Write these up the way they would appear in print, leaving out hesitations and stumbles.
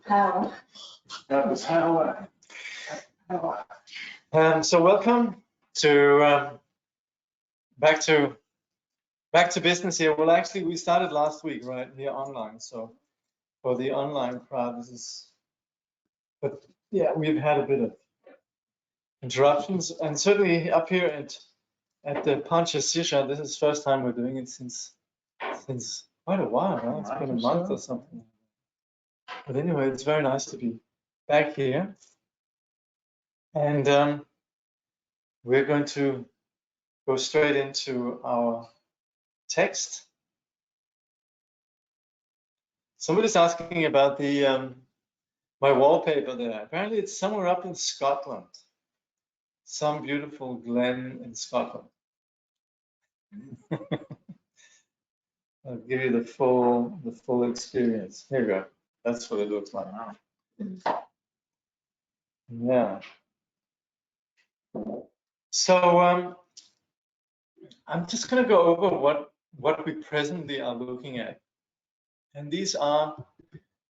How? That was how. So welcome to back to business here. Well, actually, we started last week, right? Here online. So for the online crowd, this is. But yeah, we've had a bit of interruptions, and certainly up here at the Panchasisha, this is the first time we're doing it since quite a while. Right? It's been a month or something. But anyway, it's very nice to be back here. And we're going to go straight into our text. Somebody's asking about the my wallpaper there. Apparently it's somewhere up in Scotland. Some beautiful glen in Scotland. I'll give you the full experience. Here you go. That's what it looks like. Yeah. So I'm just going to go over what we presently are looking at, and these are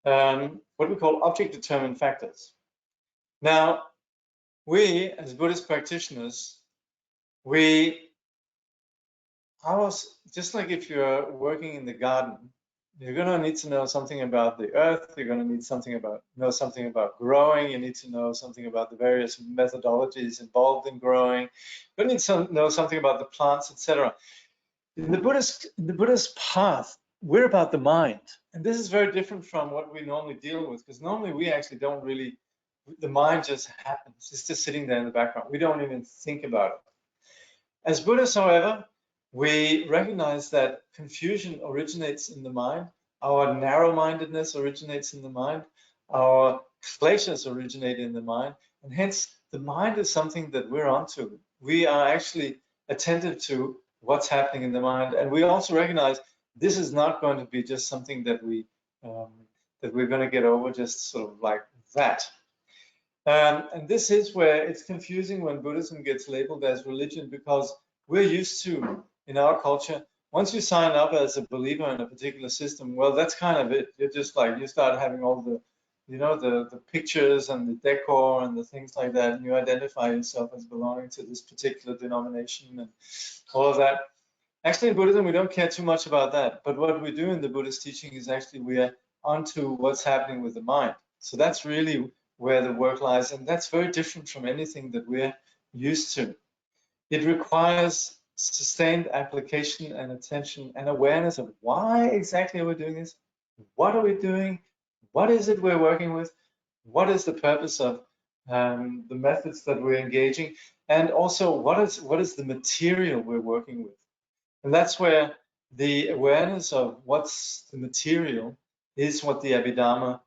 what we call object-determined factors. Now, we as Buddhist practitioners, just like if you're working in the garden, you're going to need to know something about the earth. You're going to need know something about growing. You need to know something about the various methodologies involved in growing. You're going to need to know something about the plants, etc. In the Buddhist path, we're about the mind, and this is very different from what we normally deal with, because normally we actually don't really. The mind just happens. It's just sitting there in the background. We don't even think about it. As Buddhists, however, we recognize that confusion originates in the mind, our narrow-mindedness originates in the mind, our kleshas originate in the mind, and hence the mind is something that we're onto. We are actually attentive to what's happening in the mind, and we also recognize this is not going to be just something that we're going to get over just sort of like that. And this is where it's confusing when Buddhism gets labeled as religion, because we're used to, in our culture, once you sign up as a believer in a particular system, well, that's kind of it. You're just like, you start having all the, the pictures and the decor and the things like that, and you identify yourself as belonging to this particular denomination and all of that. Actually, in Buddhism, we don't care too much about that. But what we do in the Buddhist teaching is actually we are onto what's happening with the mind. So that's really where the work lies, and that's very different from anything that we're used to. It requires sustained application and attention and awareness of why exactly are we doing this? What are we doing? What is it we're working with? What is the purpose of the methods that we're engaging? And also, what is the material we're working with? And that's where the awareness of what's the material is what the Abhidharma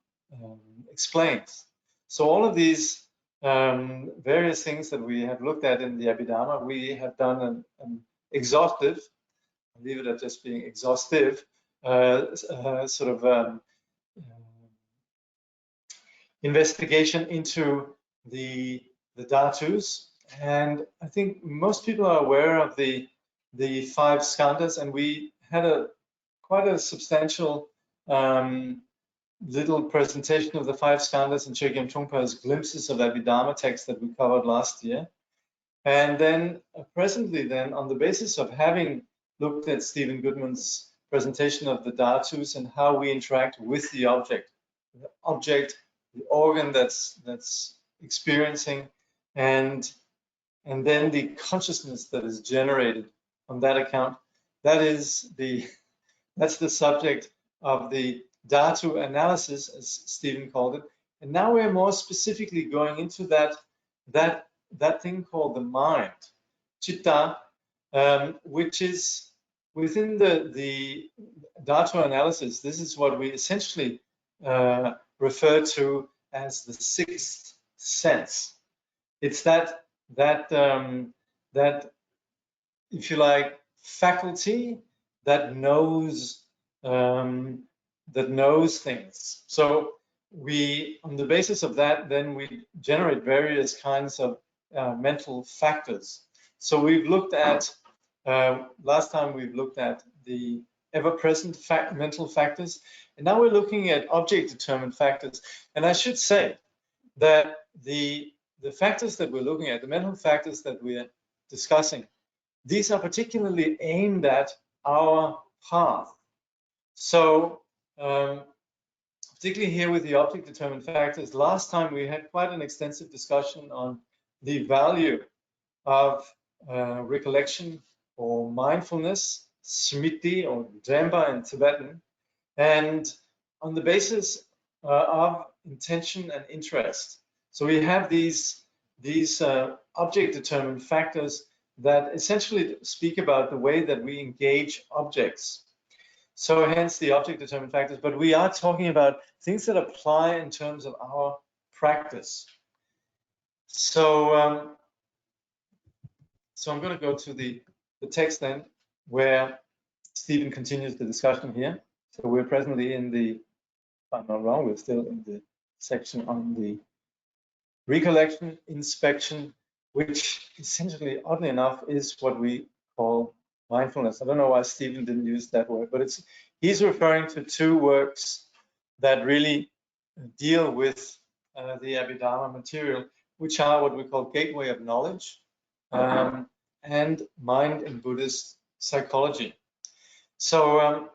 explains. So all of these various things that we have looked at in the Abhidharma, we have done an exhaustive, I'll leave it at just being exhaustive, investigation into the dhatus. And I think most people are aware of the 5 skandhas, and we had quite a substantial little presentation of the 5 skandhas in Chogyam Trungpa's Glimpses of Abhidharma text that we covered last year. And then presently then, on the basis of having looked at Steven Goodman's presentation of the dhatus and how we interact with the object, the organ that's experiencing, and then the consciousness that is generated on that account, that's the subject of the dhatu analysis, as Steven called it. And now we're more specifically going into that thing called the mind, chitta, which is within the dhatu analysis. This is what we essentially refer to as the 6th sense. It's that if you like, faculty that knows things. So we, on the basis of that, then we generate various kinds of mental factors. So we've looked at last time we've looked at the ever-present mental factors. And now we're looking at object-determined factors. And I should say that the factors that we're looking at, the mental factors that we're discussing, these are particularly aimed at our path. So particularly here with the object-determined factors, last time we had quite an extensive discussion on the value of recollection or mindfulness, smriti or dhamma in Tibetan, and on the basis of intention and interest. So we have these object-determined factors that essentially speak about the way that we engage objects. So hence the object-determined factors, but we are talking about things that apply in terms of our practice. So, so I'm going to go to the text then, where Steven continues the discussion here. So we're presently in the, if I'm not wrong, we're still in the section on the recollection, inspection, which essentially, oddly enough, is what we call mindfulness. I don't know why Steven didn't use that word, but he's referring to two works that really deal with the Abhidharma material, which are what we call Gateway of Knowledge and Mind in Buddhist Psychology. So,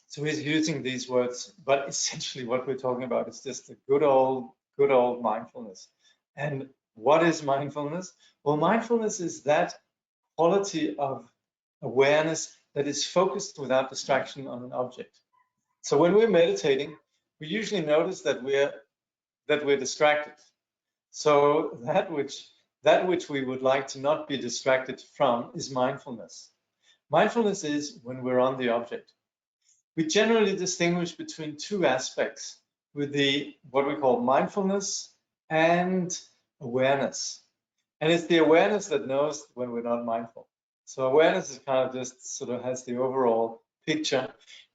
so he's using these words, but essentially what we're talking about is just the good old mindfulness. And what is mindfulness? Well, mindfulness is that quality of awareness that is focused without distraction on an object. So when we're meditating, we usually notice that we're distracted. So that which we would like to not be distracted from is mindfulness. Mindfulness is when we're on the object. We generally distinguish between two aspects with what we call mindfulness and awareness. And it's the awareness that knows when we're not mindful. So awareness is kind of just sort of has the overall picture,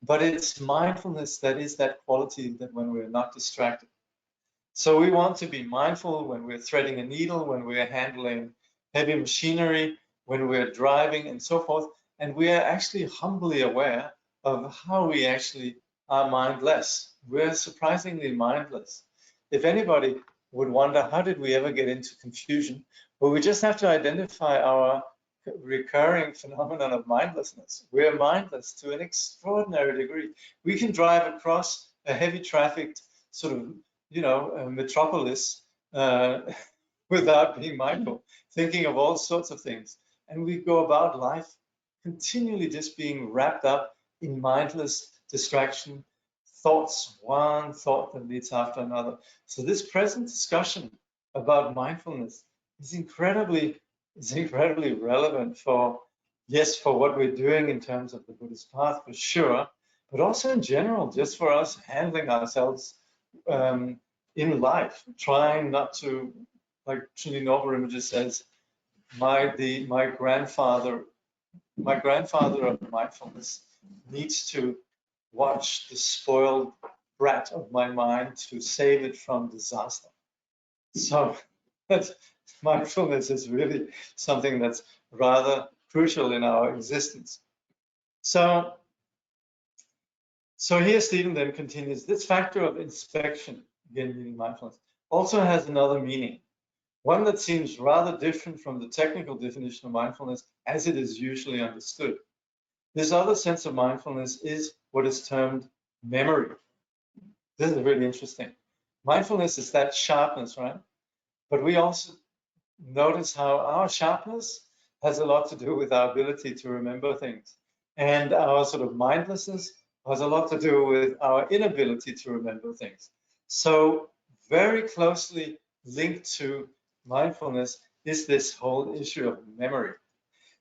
but it's mindfulness that is that quality that when we're not distracted. So we want to be mindful when we're threading a needle, when we're handling heavy machinery, when we're driving and so forth. And we are actually humbly aware of how we actually are mindless. We're surprisingly mindless. If anybody would wonder, how did we ever get into confusion? Well, we just have to identify our recurring phenomenon of mindlessness. We're mindless to an extraordinary degree. We can drive across a heavy trafficked sort of, metropolis without being mindful, thinking of all sorts of things. And we go about life continually just being wrapped up in mindless distraction, thoughts, one thought that leads after another. So this present discussion about mindfulness is incredibly relevant for what we're doing in terms of the Buddhist path, for sure, but also in general, just for us handling ourselves in life, trying not to, like Trinity Noble Rinpoche says, my grandfather of mindfulness needs to watch the spoiled brat of my mind to save it from disaster. So mindfulness is really something that's rather crucial in our existence. So here Steven then continues, this factor of inspection, again meaning mindfulness, also has another meaning, one that seems rather different from the technical definition of mindfulness as it is usually understood. This other sense of mindfulness is what is termed memory. This is really interesting. Mindfulness is that sharpness, right? But we also notice how our sharpness has a lot to do with our ability to remember things. And our sort of mindlessness has a lot to do with our inability to remember things. So very closely linked to mindfulness is this whole issue of memory.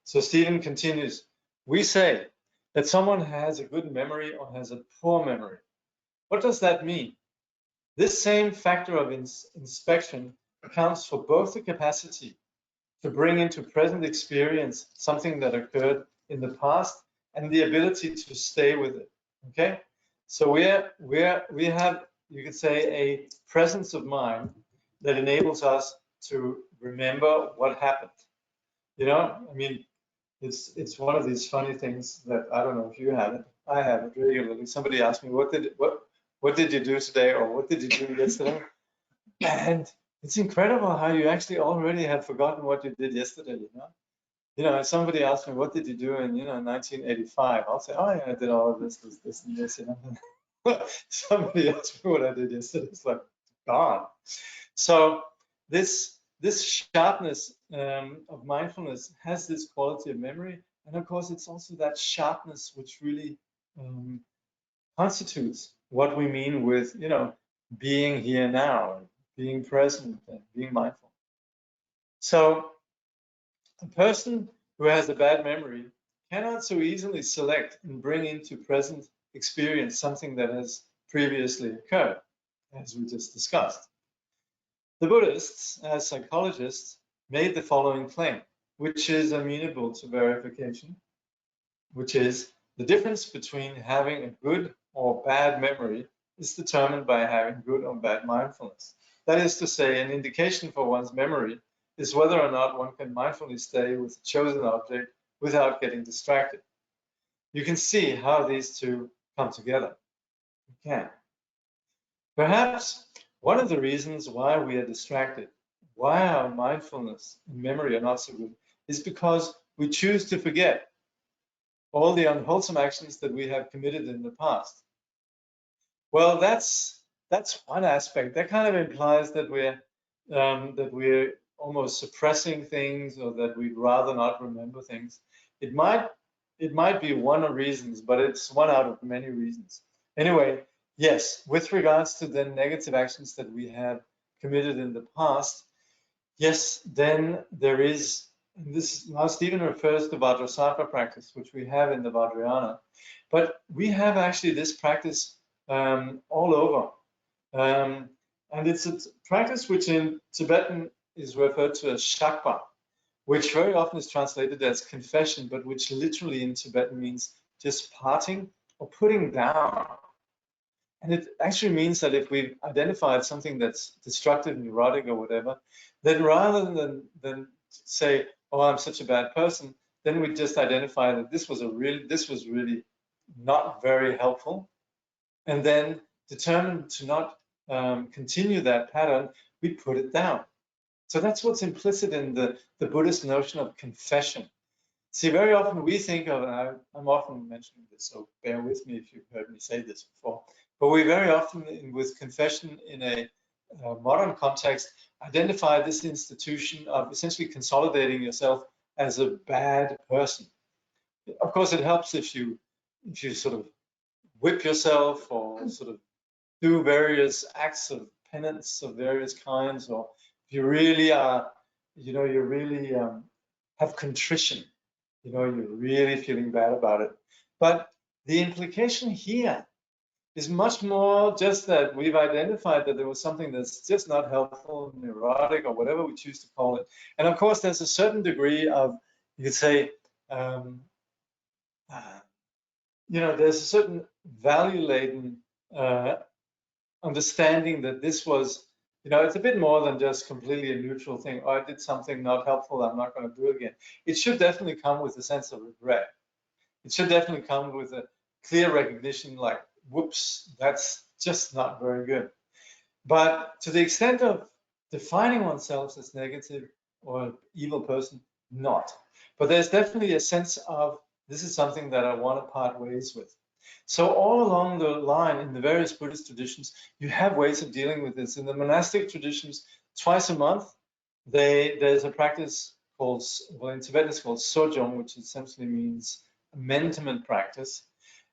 So Steven continues, we say that someone has a good memory or has a poor memory. What does that mean? This same factor of inspection accounts for both the capacity to bring into present experience something that occurred in the past and the ability to stay with it. Okay, so we have, you could say, a presence of mind that enables us to remember what happened. You know, I mean, it's one of these funny things that I don't know if you have it, I have it regularly. Somebody asks me, what did you do today, or what did you do yesterday? And it's incredible how you actually already have forgotten what you did yesterday, if somebody asks me, what did you do in, 1985? I'll say, oh, yeah, I did all of this, and this, Somebody asked me what I did yesterday. It's like, gone. So this sharpness of mindfulness has this quality of memory. And of course, it's also that sharpness which really constitutes what we mean with, being here now, being present, and being mindful. So a person who has a bad memory cannot so easily select and bring into present experience something that has previously occurred, as we just discussed. The Buddhists, as psychologists, made the following claim, which is amenable to verification, which is the difference between having a good or bad memory is determined by having good or bad mindfulness. That is to say, an indication for one's memory is whether or not one can mindfully stay with a chosen object without getting distracted. You can see how these two come together. You can. Perhaps one of the reasons why we are distracted, why our mindfulness and memory are not so good, is because we choose to forget all the unwholesome actions that we have committed in the past. Well, that's one aspect. That kind of implies that we're almost suppressing things, or that we'd rather not remember things. It might be one of the reasons, but it's one out of many reasons. Anyway, yes, with regards to the negative actions that we have committed in the past, yes, then there is, and this now Steven refers to Vajrasattva practice, which we have in the Vajrayana, but we have actually this practice all over. And it's a practice which in Tibetan is referred to as shakpa, which very often is translated as confession, but which literally in Tibetan means just parting or putting down. And it actually means that if we've identified something that's destructive, neurotic, or whatever, then rather than say, oh, I'm such a bad person, then we just identify that this was really not very helpful, and then determined to not continue that pattern, we put it down. So that's what's implicit in the Buddhist notion of confession. See, very often we think of, and I'm often mentioning this, so bear with me if you've heard me say this before, but we very often, with confession in a modern context, identify this institution of essentially consolidating yourself as a bad person. Of course, it helps if you sort of whip yourself, or sort of do various acts of penance of various kinds, or if you really are, you really have contrition, you're really feeling bad about it. But the implication here is much more just that we've identified that there was something that's just not helpful, neurotic, or whatever we choose to call it. And of course, there's a certain degree of, you could say, there's a certain value-laden understanding that this was, it's a bit more than just completely a neutral thing. Oh, I did something not helpful, I'm not going to do it again. It should definitely come with a sense of regret. It should definitely come with a clear recognition, like, whoops, that's just not very good. But to the extent of defining oneself as negative or evil person, not. But there's definitely a sense of, this is something that I want to part ways with. So all along the line in the various Buddhist traditions, you have ways of dealing with this. In the monastic traditions, twice a month, there's a practice called, well, in Tibetan it's called sojong, which essentially means amendment practice.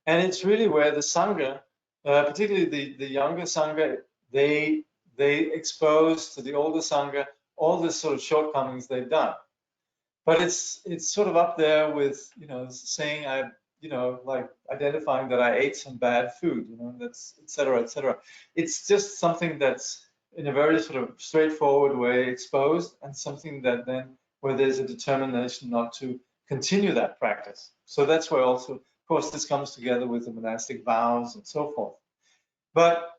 And it's really where the Sangha, particularly the younger Sangha, they expose to the older Sangha all the sort of shortcomings they've done. But it's sort of up there with, saying like identifying that I ate some bad food, that's et cetera, et cetera. It's just something that's in a very sort of straightforward way exposed, and something that then where there's a determination not to continue that practice. So that's where also, of course, this comes together with the monastic vows and so forth. But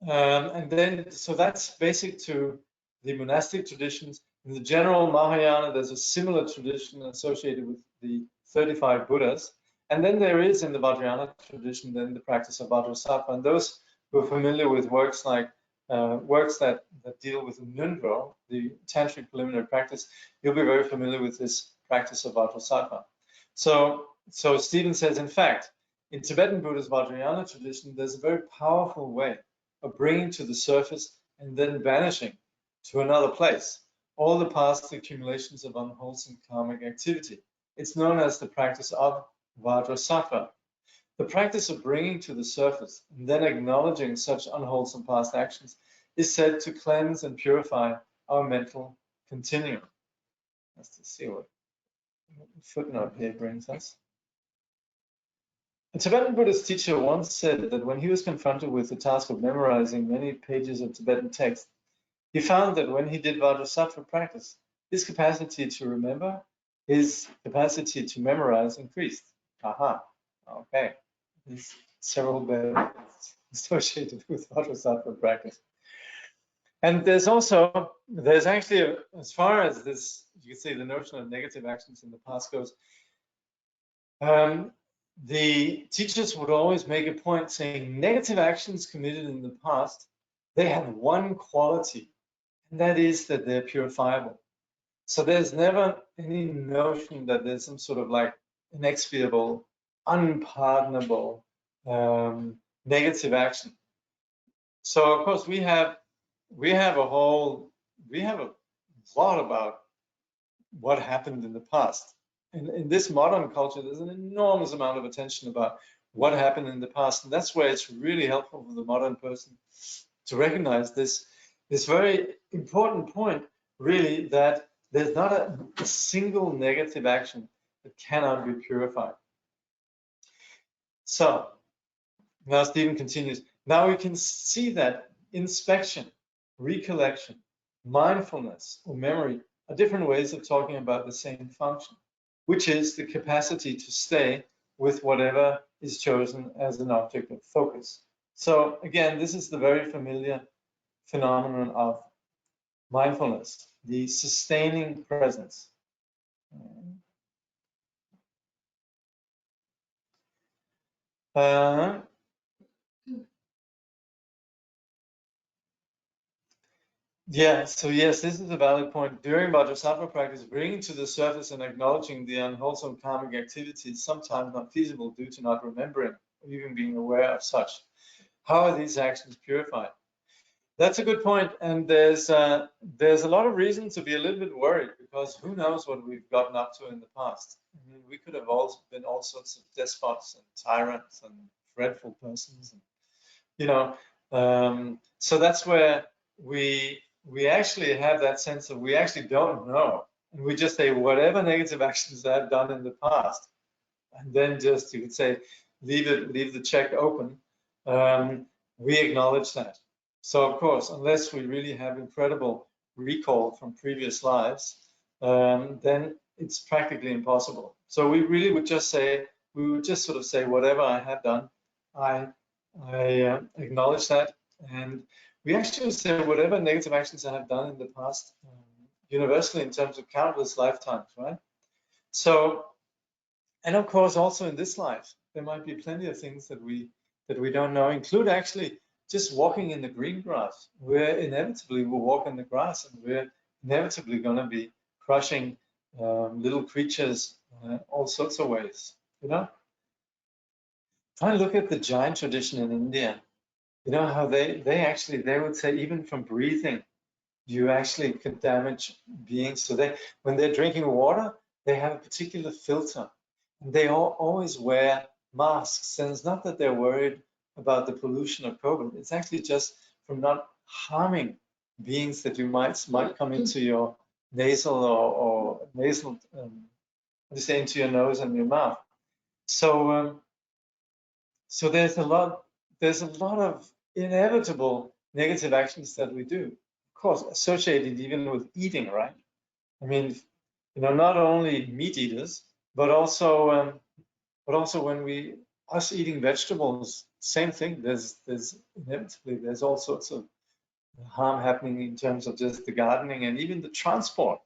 and then, so that's basic to the monastic traditions. In the general Mahayana, there's a similar tradition associated with the 35 Buddhas, And then there is in the Vajrayana tradition then the practice of Vajrasattva. And those who are familiar with works like works that deal with Nundro, the tantric preliminary practice, you'll be very familiar with this practice of Vajrasattva. So Steven says, in fact, in Tibetan Buddhist Vajrayana tradition, there's a very powerful way of bringing to the surface and then vanishing to another place all the past accumulations of unwholesome karmic activity. It's known as the practice of Vajrasattva. The practice of bringing to the surface and then acknowledging such unwholesome past actions is said to cleanse and purify our mental continuum. Let's just see what footnote here brings us. A Tibetan Buddhist teacher once said that when he was confronted with the task of memorizing many pages of Tibetan text, he found that when he did Vajrasattva practice, his capacity to remember, his capacity to memorize increased. Aha, okay. There's several benefits associated with Vajrasattva practice. And there's actually, as far as this, you can say the notion of negative actions in the past goes, the teachers would always make a point saying negative actions committed in the past, they have one quality, and that is that they're purifiable. So there's never any notion that there's some sort of like inexpiable, unpardonable negative action. So of course we have a lot about what happened in the past. In this modern culture, there's an enormous amount of attention about what happened in the past, and that's where it's really helpful for the modern person to recognize this very important point, really, that there's not a single negative action that cannot be purified. So now Steven continues. Now we can see that inspection, recollection, mindfulness, or memory are different ways of talking about the same function, which is the capacity to stay with whatever is chosen as an object of focus. So again, this is the very familiar phenomenon of mindfulness, the sustaining presence. Yeah, so yes, this is a valid point. During Vajrasattva practice, bringing to the surface and acknowledging the unwholesome karmic activity is sometimes not feasible due to not remembering or even being aware of such. How are these actions purified? That's a good point, and there's a lot of reason to be a little bit worried, because who knows what we've gotten up to in the past. I mean, we could have all been all sorts of despots and tyrants and dreadful persons, and, you know, so that's where we actually have that sense of we actually don't know, and we just say whatever negative actions I've done in the past, and then just, you could say, leave the check open. We acknowledge that. So of course, unless we really have incredible recall from previous lives, then it's practically impossible. So we really would just say, we would just sort of say, whatever I have done, I acknowledge that, and we actually say whatever negative actions I have done in the past, universally in terms of countless lifetimes, right? So, and of course, also in this life, there might be plenty of things that we don't know, include actually just walking in the green grass. We're inevitably will walk in the grass, and we're inevitably going to be crushing little creatures all sorts of ways, you know? Try and look at the Jain tradition in India. You know how they would say even from breathing, you actually could damage beings. So when they're drinking water, they have a particular filter, and they always wear masks. And it's not that they're worried about the pollution of COVID. It's actually just from not harming beings that you might come into your nasal or nasal, into your nose and your mouth. So so there's a lot of inevitable negative actions that we do, of course, associated even with eating, right? I mean, you know, not only meat eaters, but also when us eating vegetables, same thing. There's inevitably there's all sorts of harm happening in terms of just the gardening and even the transport.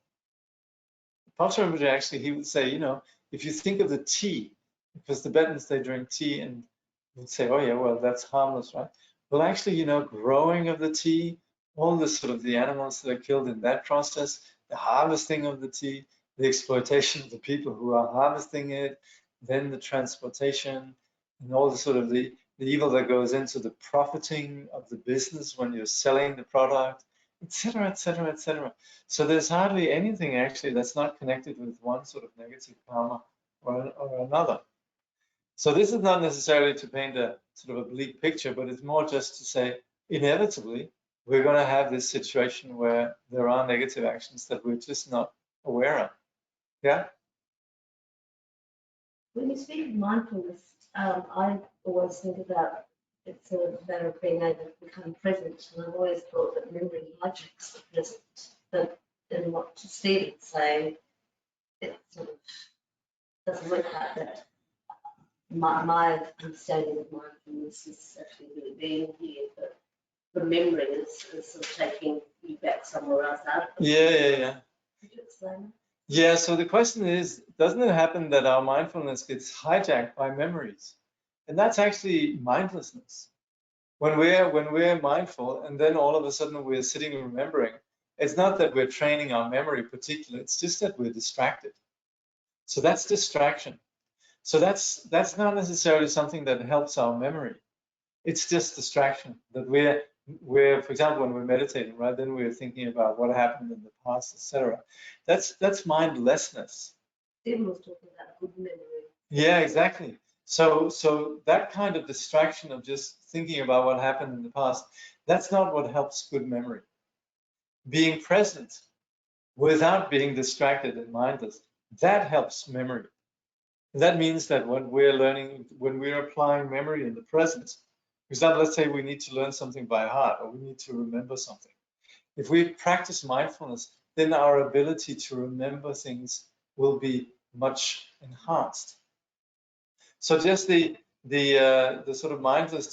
Paul Rinpoche actually, he would say, you know, if you think of the tea because Tibetans, they drink tea and would say, oh yeah, well, that's harmless, right? Well, actually, you know, growing of the tea, all the sort of the animals that are killed in that process, the harvesting of the tea, the exploitation of the people who are harvesting it, then the transportation, and all the sort of the evil that goes into the profiting of the business when you're selling the product, etc., etc., etc. So there's hardly anything actually that's not connected with one sort of negative karma or another. So this is not necessarily to paint a sort of a bleak picture, but it's more just to say, inevitably, we're going to have this situation where there are negative actions that we're just not aware of. Yeah? When you speak of mindfulness, I always think about it's a matter of being able to become present, and I've always thought that memory hijacks the present. But in what Steven's saying, it sort of doesn't work like that. My understanding of mindfulness is actually really being here, but remembering is sort of taking you back somewhere else out of it. Yeah. Could you explain that? Yeah, so the question is, doesn't it happen that our mindfulness gets hijacked by memories? And that's actually mindlessness. When we're mindful and then all of a sudden we're sitting and remembering, it's not that we're training our memory particularly, it's just that we're distracted. So that's distraction. So that's not necessarily something that helps our memory. It's just distraction that we're for example, when we're meditating, right, then we're thinking about what happened in the past, etc. That's mindlessness. Stephen was talking about good memory. Yeah, exactly. So that kind of distraction of just thinking about what happened in the past, that's not what helps good memory. Being present without being distracted and mindless, that helps memory. And that means that when we're learning, when we're applying memory in the present, for example, let's say we need to learn something by heart or we need to remember something. If we practice mindfulness, then our ability to remember things will be much enhanced. So just the sort of mindless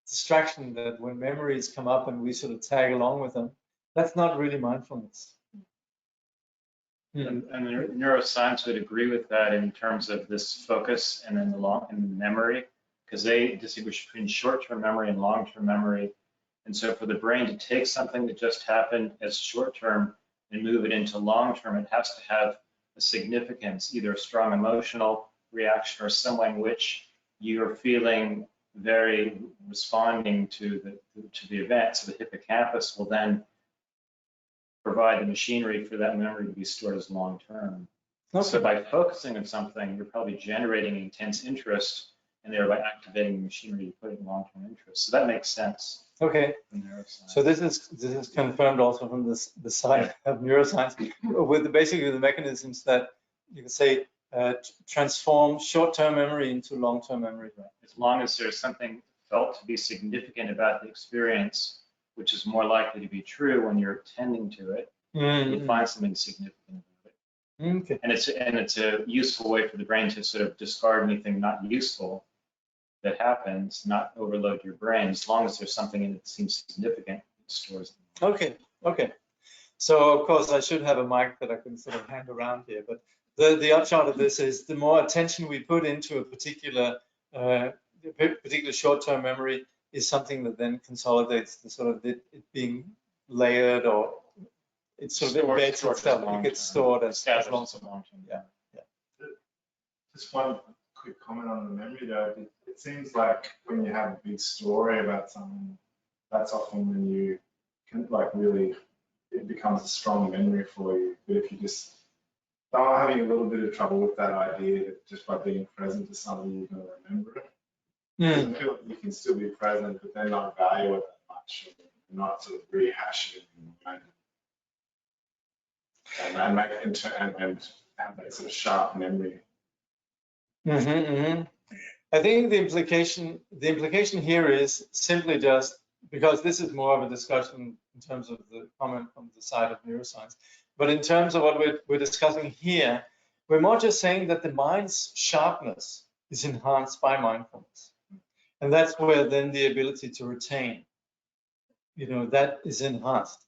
distraction that when memories come up and we sort of tag along with them, that's not really mindfulness. And the neuroscience would agree with that in terms of this focus and then the memory, because they distinguish between short-term memory and long-term memory. And so for the brain to take something that just happened as short-term and move it into long-term, it has to have a significance, either a strong emotional reaction or some way in which you're feeling very responding to the event. So the hippocampus will then provide the machinery for that memory to be stored as long-term. Okay. So by focusing on something, you're probably generating intense interest and thereby activating the machinery to put it in long-term interest. So that makes sense. Okay. So this is confirmed also from the side of neuroscience with basically the mechanisms that you can say transform short-term memory into long-term memory. As long as there's something felt to be significant about the experience, which is more likely to be true when you're attending to it, you'll find something significant about it. Okay. And it's a useful way for the brain to sort of discard anything not useful that happens, not overload your brain. As long as there's something in it that seems significant, it stores it. Okay. So of course I should have a mic that I can sort of hand around here, but the upshot of this is the more attention we put into a particular short-term memory is something that then consolidates the sort of it being layered, or it sort of embeds itself. It gets stored as long-term. Yeah. Just one quick comment on the memory though. It seems like when you have a big story about something, that's often when you can really, it becomes a strong memory for you. But if you just start having a little bit of trouble with that idea that just by being present to something, you're going to remember it. I feel like you can still be present, but then not value it that much, and not sort of rehash it in your mind. And make it and have that sort of sharp memory. I think the implication here is simply just because this is more of a discussion in terms of the comment from the side of neuroscience, but in terms of what we're discussing here, we're more just saying that the mind's sharpness is enhanced by mindfulness. And that's where then the ability to retain, that is enhanced.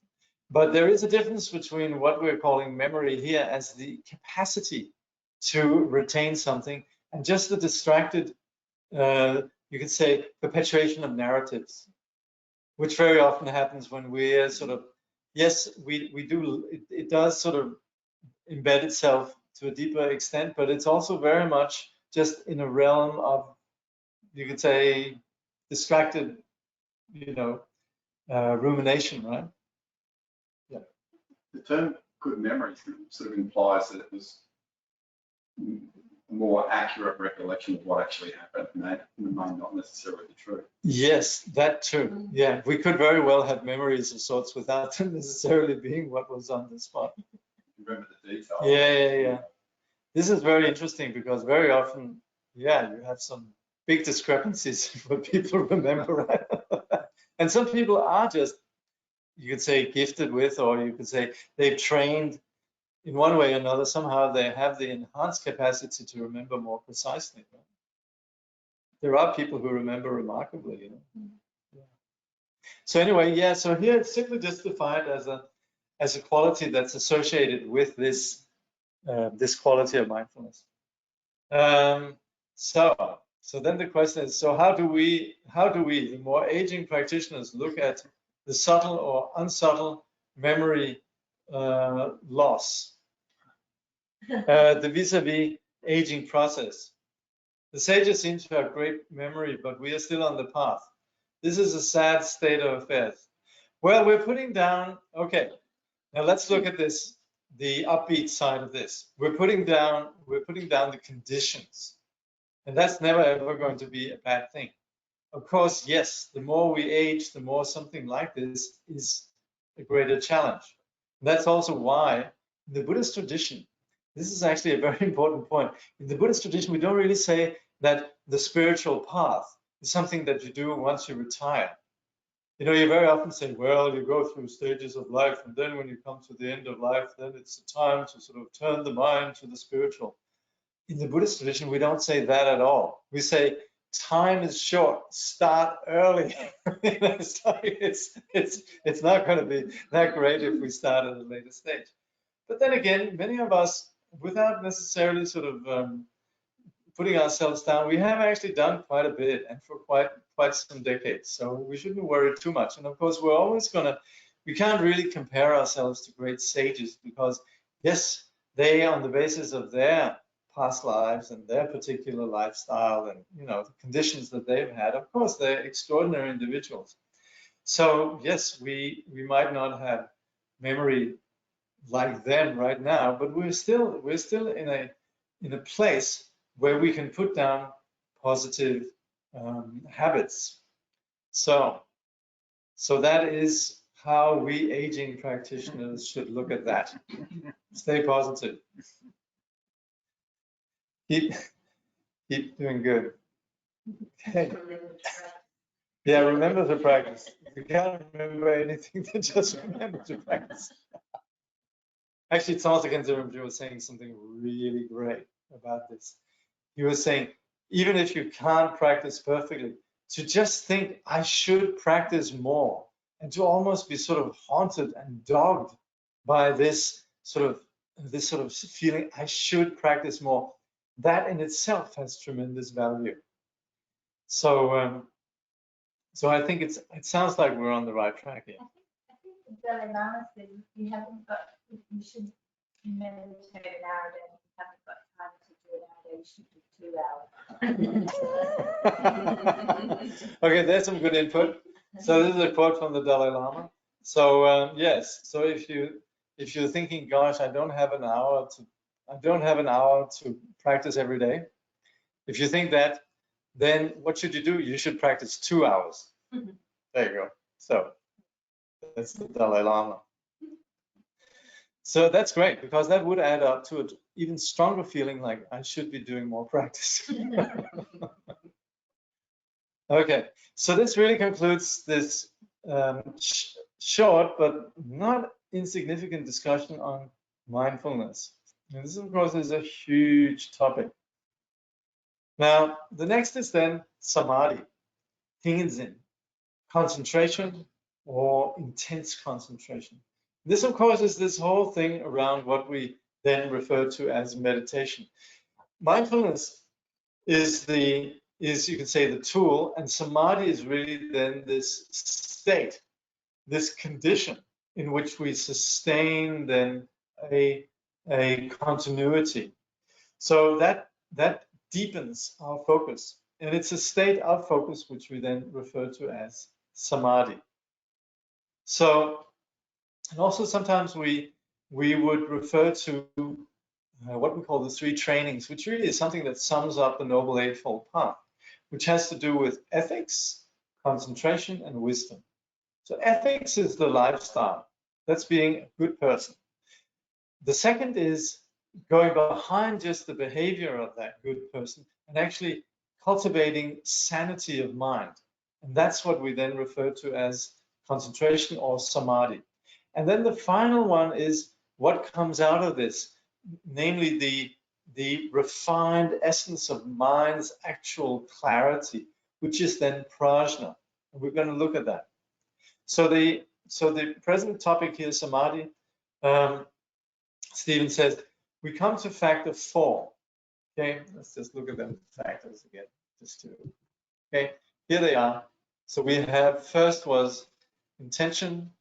But there is a difference between what we're calling memory here as the capacity to retain something and just the distracted, you could say, perpetuation of narratives, which very often happens when we're sort of, yes, we do, it does sort of embed itself to a deeper extent, but it's also very much just in a realm of, you could say, distracted, rumination, right? Yeah. The term good memory sort of implies that it was a more accurate recollection of what actually happened, and that may not necessarily be true. Yes, that too. Yeah, we could very well have memories of sorts without them necessarily being what was on the spot. Remember the detail. Yeah. This is very interesting because very often, yeah, you have some big discrepancies in what people remember, right? And some people are just, you could say, gifted with, or you could say they've trained in one way or another. Somehow they have the enhanced capacity to remember more precisely. Right? There are people who remember remarkably, Yeah. So anyway, yeah. So here it's simply just defined as a quality that's associated with this this quality of mindfulness. So then the question is, so how do we, the more aging practitioners, look at the subtle or unsubtle memory loss, the vis-a-vis aging process? The sages seem to have great memory, but we are still on the path. This is a sad state of affairs. Well, we're putting down, okay, now let's look at this, the upbeat side of this. We're putting down the conditions. And that's never ever going to be a bad thing. Of course, yes, the more we age, the more something like this is a greater challenge. And that's also why in the Buddhist tradition, this is actually a very important point. In the Buddhist tradition, we don't really say that the spiritual path is something that you do once you retire. You very often say, well, you go through stages of life, and then when you come to the end of life, then it's the time to sort of turn the mind to the spiritual. In the Buddhist tradition, we don't say that at all. We say time is short. Start early. It's not going to be that great if we start at a later stage. But then again, many of us, without necessarily sort of putting ourselves down, we have actually done quite a bit, and for quite some decades. So we shouldn't worry too much. And of course, we're always we can't really compare ourselves to great sages because, yes, they, on the basis of their past lives and their particular lifestyle and the conditions that they've had, of course they're extraordinary individuals. So yes, we might not have memory like them right now, but we're still in a place where we can put down positive habits. So that is how we aging practitioners should look at that. Stay positive. Keep doing good. Okay. Yeah, remember to practice. If you can't remember anything, then just remember to practice. Actually, Thomas Rinpoche was saying something really great about this. He was saying, even if you can't practice perfectly, to just think, I should practice more, and to almost be sort of haunted and dogged by this sort of feeling, I should practice more. That in itself has tremendous value. So I think it sounds like we're on the right track here. I think the Dalai Lama said you should meditate an hour a day. If you haven't got time to do it an hour a day, you should do 2 hours. Okay, there's some good input. So this is a quote from the Dalai Lama. So yes, so if you're thinking, gosh, I don't have an hour to practice every day. If you think that, then what should you do? You should practice 2 hours. There you go. So that's the Dalai Lama. So that's great, because that would add up to an even stronger feeling like I should be doing more practice. Okay, so this really concludes this short but not insignificant discussion on mindfulness. And this, of course, is a huge topic. Now, the next is then samadhi, tingenzin, concentration or intense concentration. This, of course, is this whole thing around what we then refer to as meditation. Mindfulness is you could say the tool, and samadhi is really then this state, this condition in which we sustain then a continuity. So that deepens our focus, and it's a state of focus which we then refer to as samadhi. So, and also sometimes we would refer to what we call the three trainings, which really is something that sums up the Noble Eightfold Path, which has to do with ethics, concentration, and wisdom. So ethics is the lifestyle. That's being a good person. The second is going behind just the behavior of that good person and actually cultivating sanity of mind. And that's what we then refer to as concentration or samadhi. And then the final one is what comes out of this, namely the refined essence of mind's actual clarity, which is then prajna. And we're going to look at that. So the present topic here, samadhi, Steven says, we come to factor 4. Okay, let's just look at them factors again. Okay, here they are. So we have, first was intention,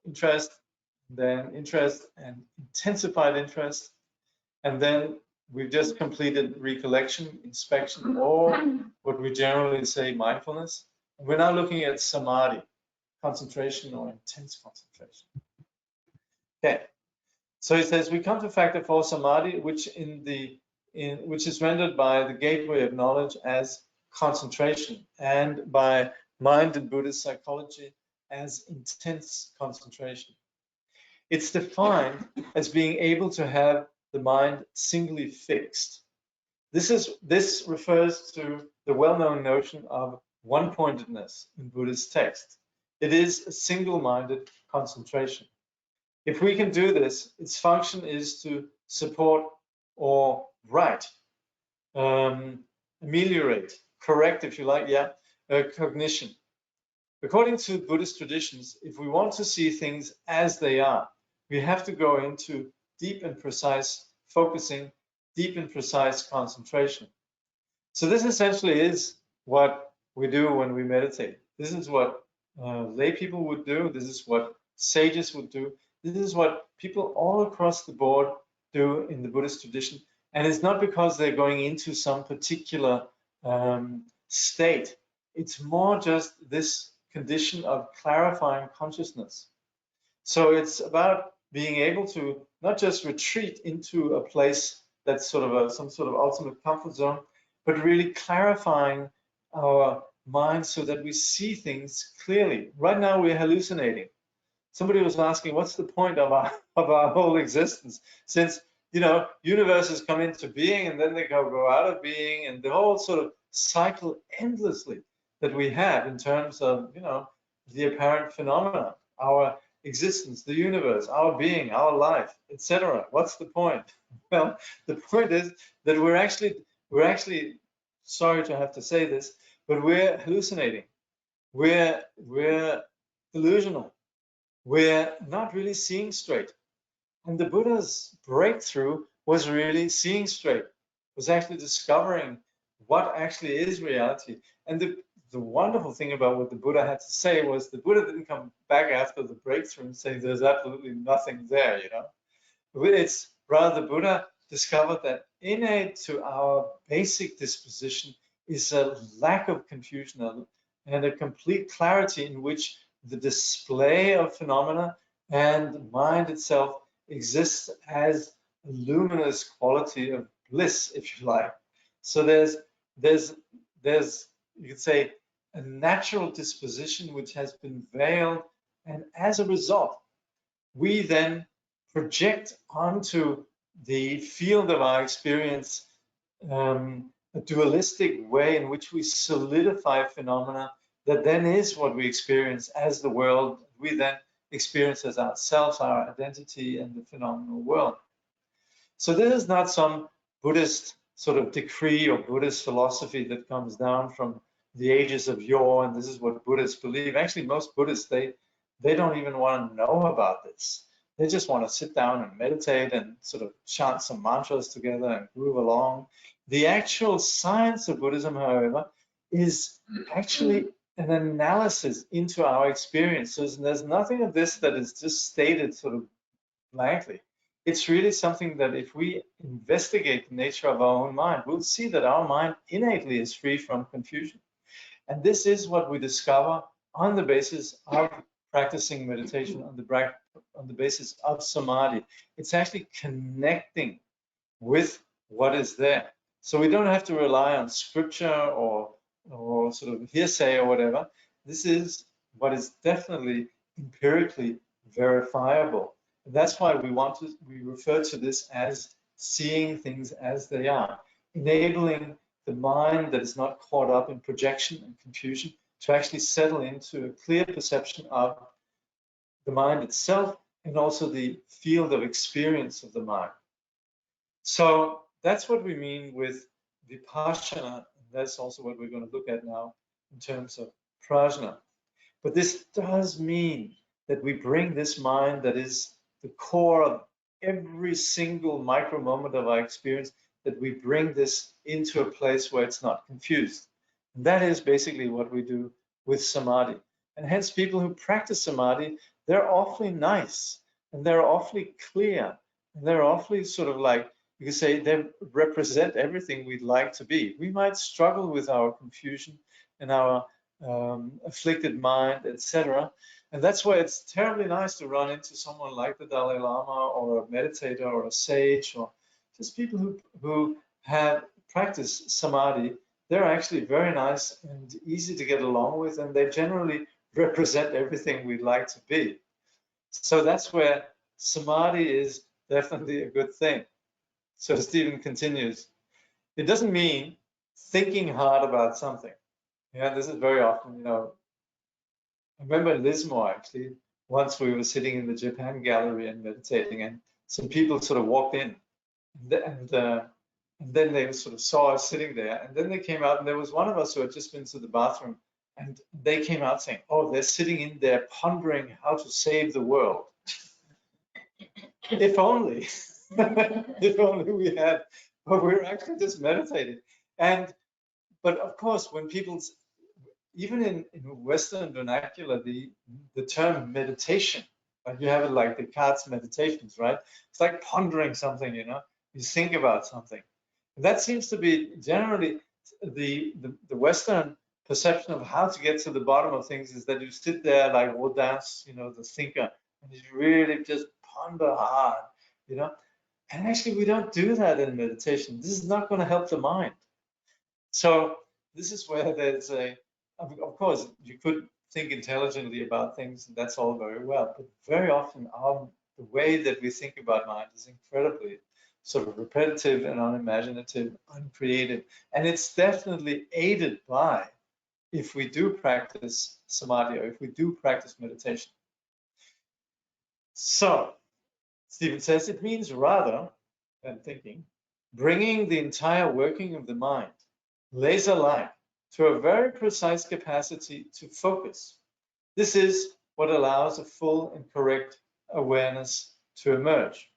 interest, then interest and intensified interest. And then we've just completed recollection, inspection, or what we generally say mindfulness. And we're now looking at samadhi, concentration or intense concentration. Okay, so he says we come to factor 4 samadhi, which which is rendered by the gateway of knowledge as concentration, and by mind and Buddhist psychology as intense concentration. It's defined as being able to have the mind singly fixed. This refers to the well-known notion of one-pointedness in Buddhist texts. It is a single-minded concentration. If we can do this, its function is to support or right, ameliorate, correct, if you like, cognition. According to Buddhist traditions, if we want to see things as they are, we have to go into deep and precise focusing, deep and precise concentration. So this essentially is what we do when we meditate. This is what lay people would do. This is what sages would do. This is what people all across the board do in the Buddhist tradition. And it's not because they're going into some particular state. It's more just this condition of clarifying consciousness. So it's about being able to not just retreat into a place that's sort of some sort of ultimate comfort zone, but really clarifying our mind so that we see things clearly. Right now we're hallucinating. Somebody was asking, what's the point of our whole existence? Since, you know, universes come into being and then they go out of being, and the whole sort of cycle endlessly that we have in terms of, you know, the apparent phenomena, our existence, the universe, our being, our life, etc. What's the point? Well, the point is that we're actually, sorry to have to say this, but we're hallucinating. We're delusional. We're not really seeing straight. And the Buddha's breakthrough was really seeing straight, was actually discovering what actually is reality. And the wonderful thing about what the Buddha had to say was the Buddha didn't come back after the breakthrough and say there's absolutely nothing there, you know. It's rather the Buddha discovered that innate to our basic disposition is a lack of confusion and a complete clarity in which the display of phenomena and mind itself exists as a luminous quality of bliss, if you like. So there's you could say a natural disposition which has been veiled, and as a result, we then project onto the field of our experience a dualistic way in which we solidify phenomena that then is what we experience as the world, we then experience as ourselves, our identity, and the phenomenal world. So this is not some Buddhist sort of decree or Buddhist philosophy that comes down from the ages of yore, and this is what Buddhists believe. Actually, most Buddhists, they don't even want to know about this. They just want to sit down and meditate and sort of chant some mantras together and groove along. The actual science of Buddhism, however, is actually an analysis into our experiences. And there's nothing of this that is just stated sort of blankly. It's really something that if we investigate the nature of our own mind, we'll see that our mind innately is free from confusion. And this is what we discover on the basis of practicing meditation, on the basis of samadhi. It's actually connecting with what is there. So we don't have to rely on scripture or sort of hearsay or whatever. This is what is definitely empirically verifiable. And that's why we refer to this as seeing things as they are, enabling the mind that is not caught up in projection and confusion to actually settle into a clear perception of the mind itself and also the field of experience of the mind. So that's what we mean with vipassana, and that's also what we're going to look at now in terms of prajna. But this does mean that we bring this mind that is the core of every single micro moment of our experience, that we bring this into a place where it's not confused. And that is basically what we do with samadhi. And hence people who practice samadhi, they're awfully nice and they're awfully clear and they're awfully sort of like, you could say they represent everything we'd like to be. We might struggle with our confusion and our afflicted mind, etc. And that's why it's terribly nice to run into someone like the Dalai Lama or a meditator or a sage or just people who have practiced samadhi. They're actually very nice and easy to get along with, and they generally represent everything we'd like to be. So that's where samadhi is definitely a good thing. So Steven continues, it doesn't mean thinking hard about something. Yeah, this is very often, I remember in Lismore actually, once we were sitting in the Japan gallery and meditating, and some people sort of walked in, and then they sort of saw us sitting there, and then they came out, and there was one of us who had just been to the bathroom, and they came out saying, oh, they're sitting in there pondering how to save the world. If only, if only we had, but we were actually just meditating. But of course, when people, even in Western vernacular, the term meditation, like you have it like Descartes' meditations, right? It's like pondering something, you think about something. And that seems to be generally the Western perception of how to get to the bottom of things, is that you sit there like Rodin's, the thinker, and you really just ponder hard, And actually, we don't do that in meditation. This is not going to help the mind. So this is where there's of course, you could think intelligently about things, and that's all very well, but very often the way that we think about mind is incredibly sort of repetitive and unimaginative, uncreative, and it's definitely aided by if we do practice samadhi or if we do practice meditation. So Steven says it means rather than thinking, bringing the entire working of the mind, laser-like, to a very precise capacity to focus. This is what allows a full and correct awareness to emerge.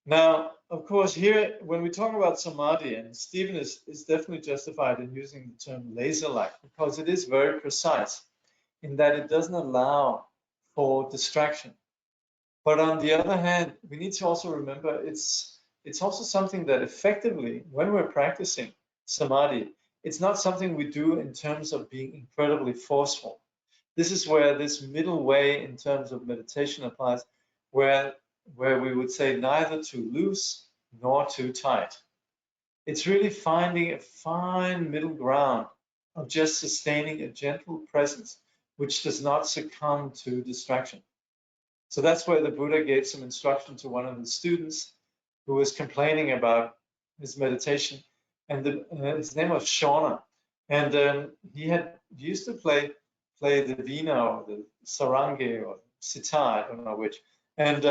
Now, of course, here, when we talk about samadhi, and Steven is definitely justified in using the term laser-like, because it is very precise in that it doesn't allow for distraction. But on the other hand, we need to also remember it's also something that effectively, when we're practicing samadhi, it's not something we do in terms of being incredibly forceful. This is where this middle way in terms of meditation applies, where we would say neither too loose nor too tight. It's really finding a fine middle ground of just sustaining a gentle presence, which does not succumb to distraction. So that's where the Buddha gave some instruction to one of the students who was complaining about his meditation, and his name was Shauna, and he used to play the vina or the sarangi or sitar, I don't know which, and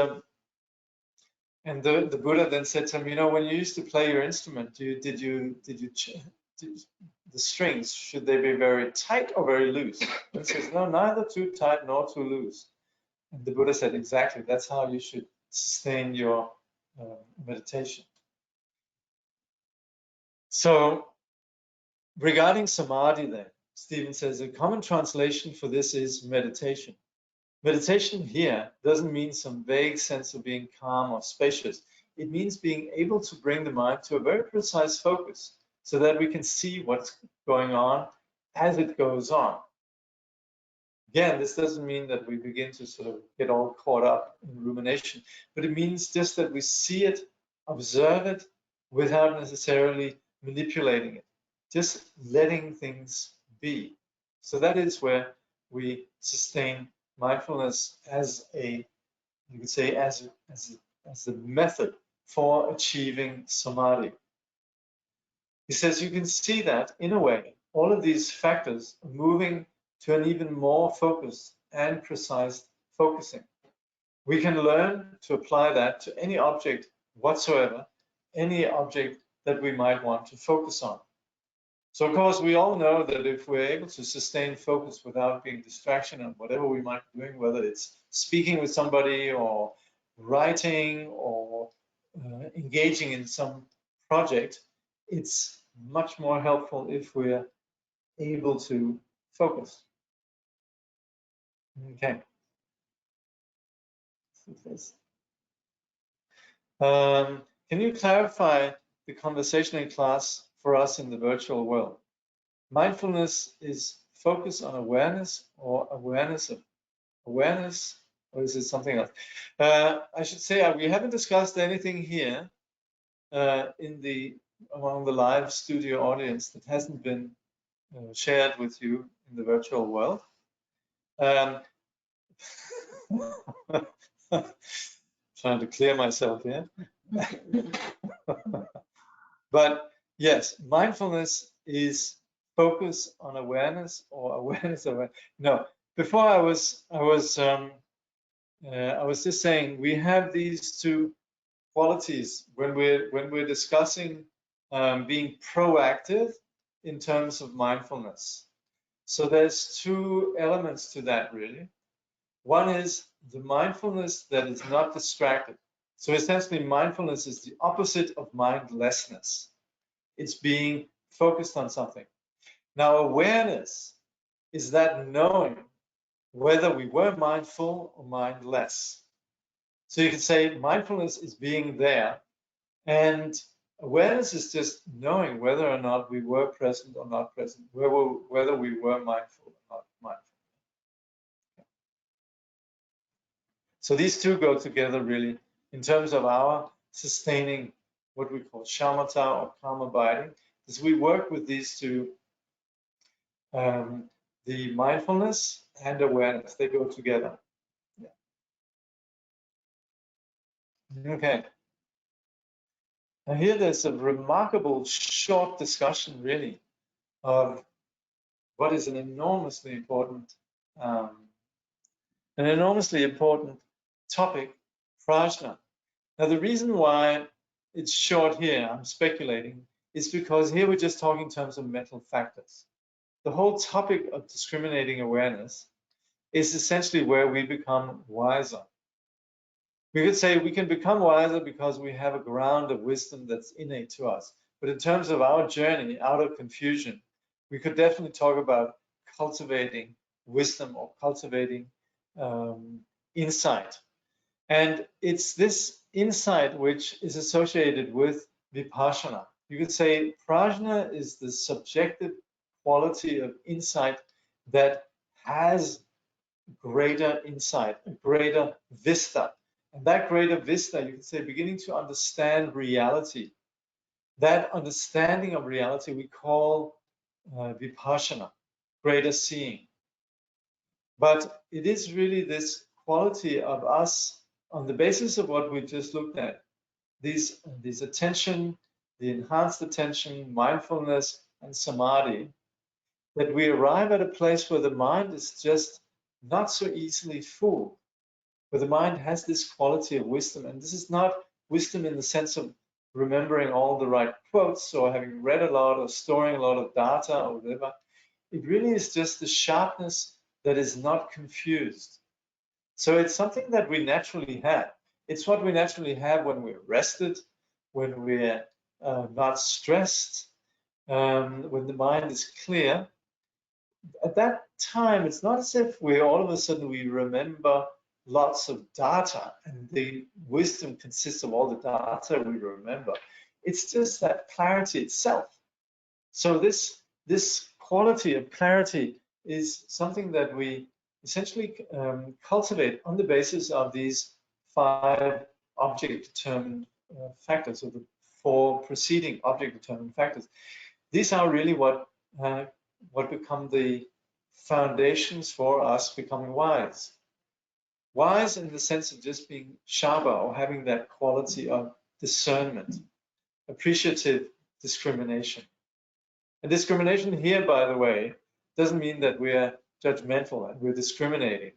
the Buddha then said to him, when you used to play your instrument, did the strings, should they be very tight or very loose? And he says, no, neither too tight nor too loose. And the Buddha said, exactly, that's how you should sustain your meditation. So regarding samadhi then, Steven says a common translation for this is meditation. Meditation here doesn't mean some vague sense of being calm or spacious. It means being able to bring the mind to a very precise focus so that we can see what's going on as it goes on. Again, this doesn't mean that we begin to sort of get all caught up in rumination, but it means just that we see it, observe it, without necessarily manipulating it, just letting things be. So that is where we sustain mindfulness as a, you could say, as a method for achieving samadhi. He says you can see that, in a way, all of these factors are moving to an even more focused and precise focusing. We can learn to apply that to any object whatsoever, any object that we might want to focus on. So, of course, we all know that if we're able to sustain focus without being distraction on whatever we might be doing, whether it's speaking with somebody or writing or engaging in some project, it's much more helpful if we're able to focus. Okay. Can you clarify the conversation in class for us in the virtual world? Mindfulness is focus on awareness or awareness of awareness, or is it something else? I should say we haven't discussed anything here among the live studio audience that hasn't been shared with you in the virtual world. Trying to clear myself here. But yes, mindfulness is focus on awareness or awareness of no. Before I was just saying we have these two qualities when we're discussing being proactive in terms of mindfulness. So there's two elements to that really. One is the mindfulness that is not distracted. So essentially, mindfulness is the opposite of mindlessness. It's being focused on something. Now, awareness is that knowing whether we were mindful or mindless. So you could say mindfulness is being there, and awareness is just knowing whether or not we were present or not present, whether we were mindful or not mindful. So these two go together really in terms of our sustaining what we call shamatha or calm abiding. As we work with these two, the mindfulness and awareness, they go together. Yeah. Okay. Now here there's a remarkable short discussion really of what is an enormously important topic, prajna. Now the reason why it's short here, I'm speculating, is because here we're just talking in terms of mental factors. The whole topic of discriminating awareness is essentially where we become wiser. We could say we can become wiser because we have a ground of wisdom that's innate to us. But in terms of our journey out of confusion, we could definitely talk about cultivating wisdom or cultivating insight. And it's this insight which is associated with vipassana. You could say prajna is the subjective quality of insight that has greater insight, a greater vista. And that greater vista, you could say, beginning to understand reality. That understanding of reality we call vipassana, greater seeing. But it is really this quality of us, on the basis of what we just looked at, these attention, the enhanced attention, mindfulness, and samadhi, that we arrive at a place where the mind is just not so easily fooled, where the mind has this quality of wisdom. And this is not wisdom in the sense of remembering all the right quotes or having read a lot or storing a lot of data or whatever. It really is just the sharpness that is not confused. So it's something that we naturally have. It's what we naturally have when we're rested, when we're not stressed, when the mind is clear, at that time, it's not as if we all of a sudden we remember lots of data and the wisdom consists of all the data we remember. It's just that clarity itself. So this quality of clarity is something that we essentially cultivate on the basis of these 5 object-determined factors, or the 4 preceding object-determined factors. These are really what become the foundations for us becoming wise. Wise in the sense of just being sharper or having that quality of discernment, appreciative discrimination. And discrimination here, by the way, doesn't mean that we're judgmental and we're discriminating.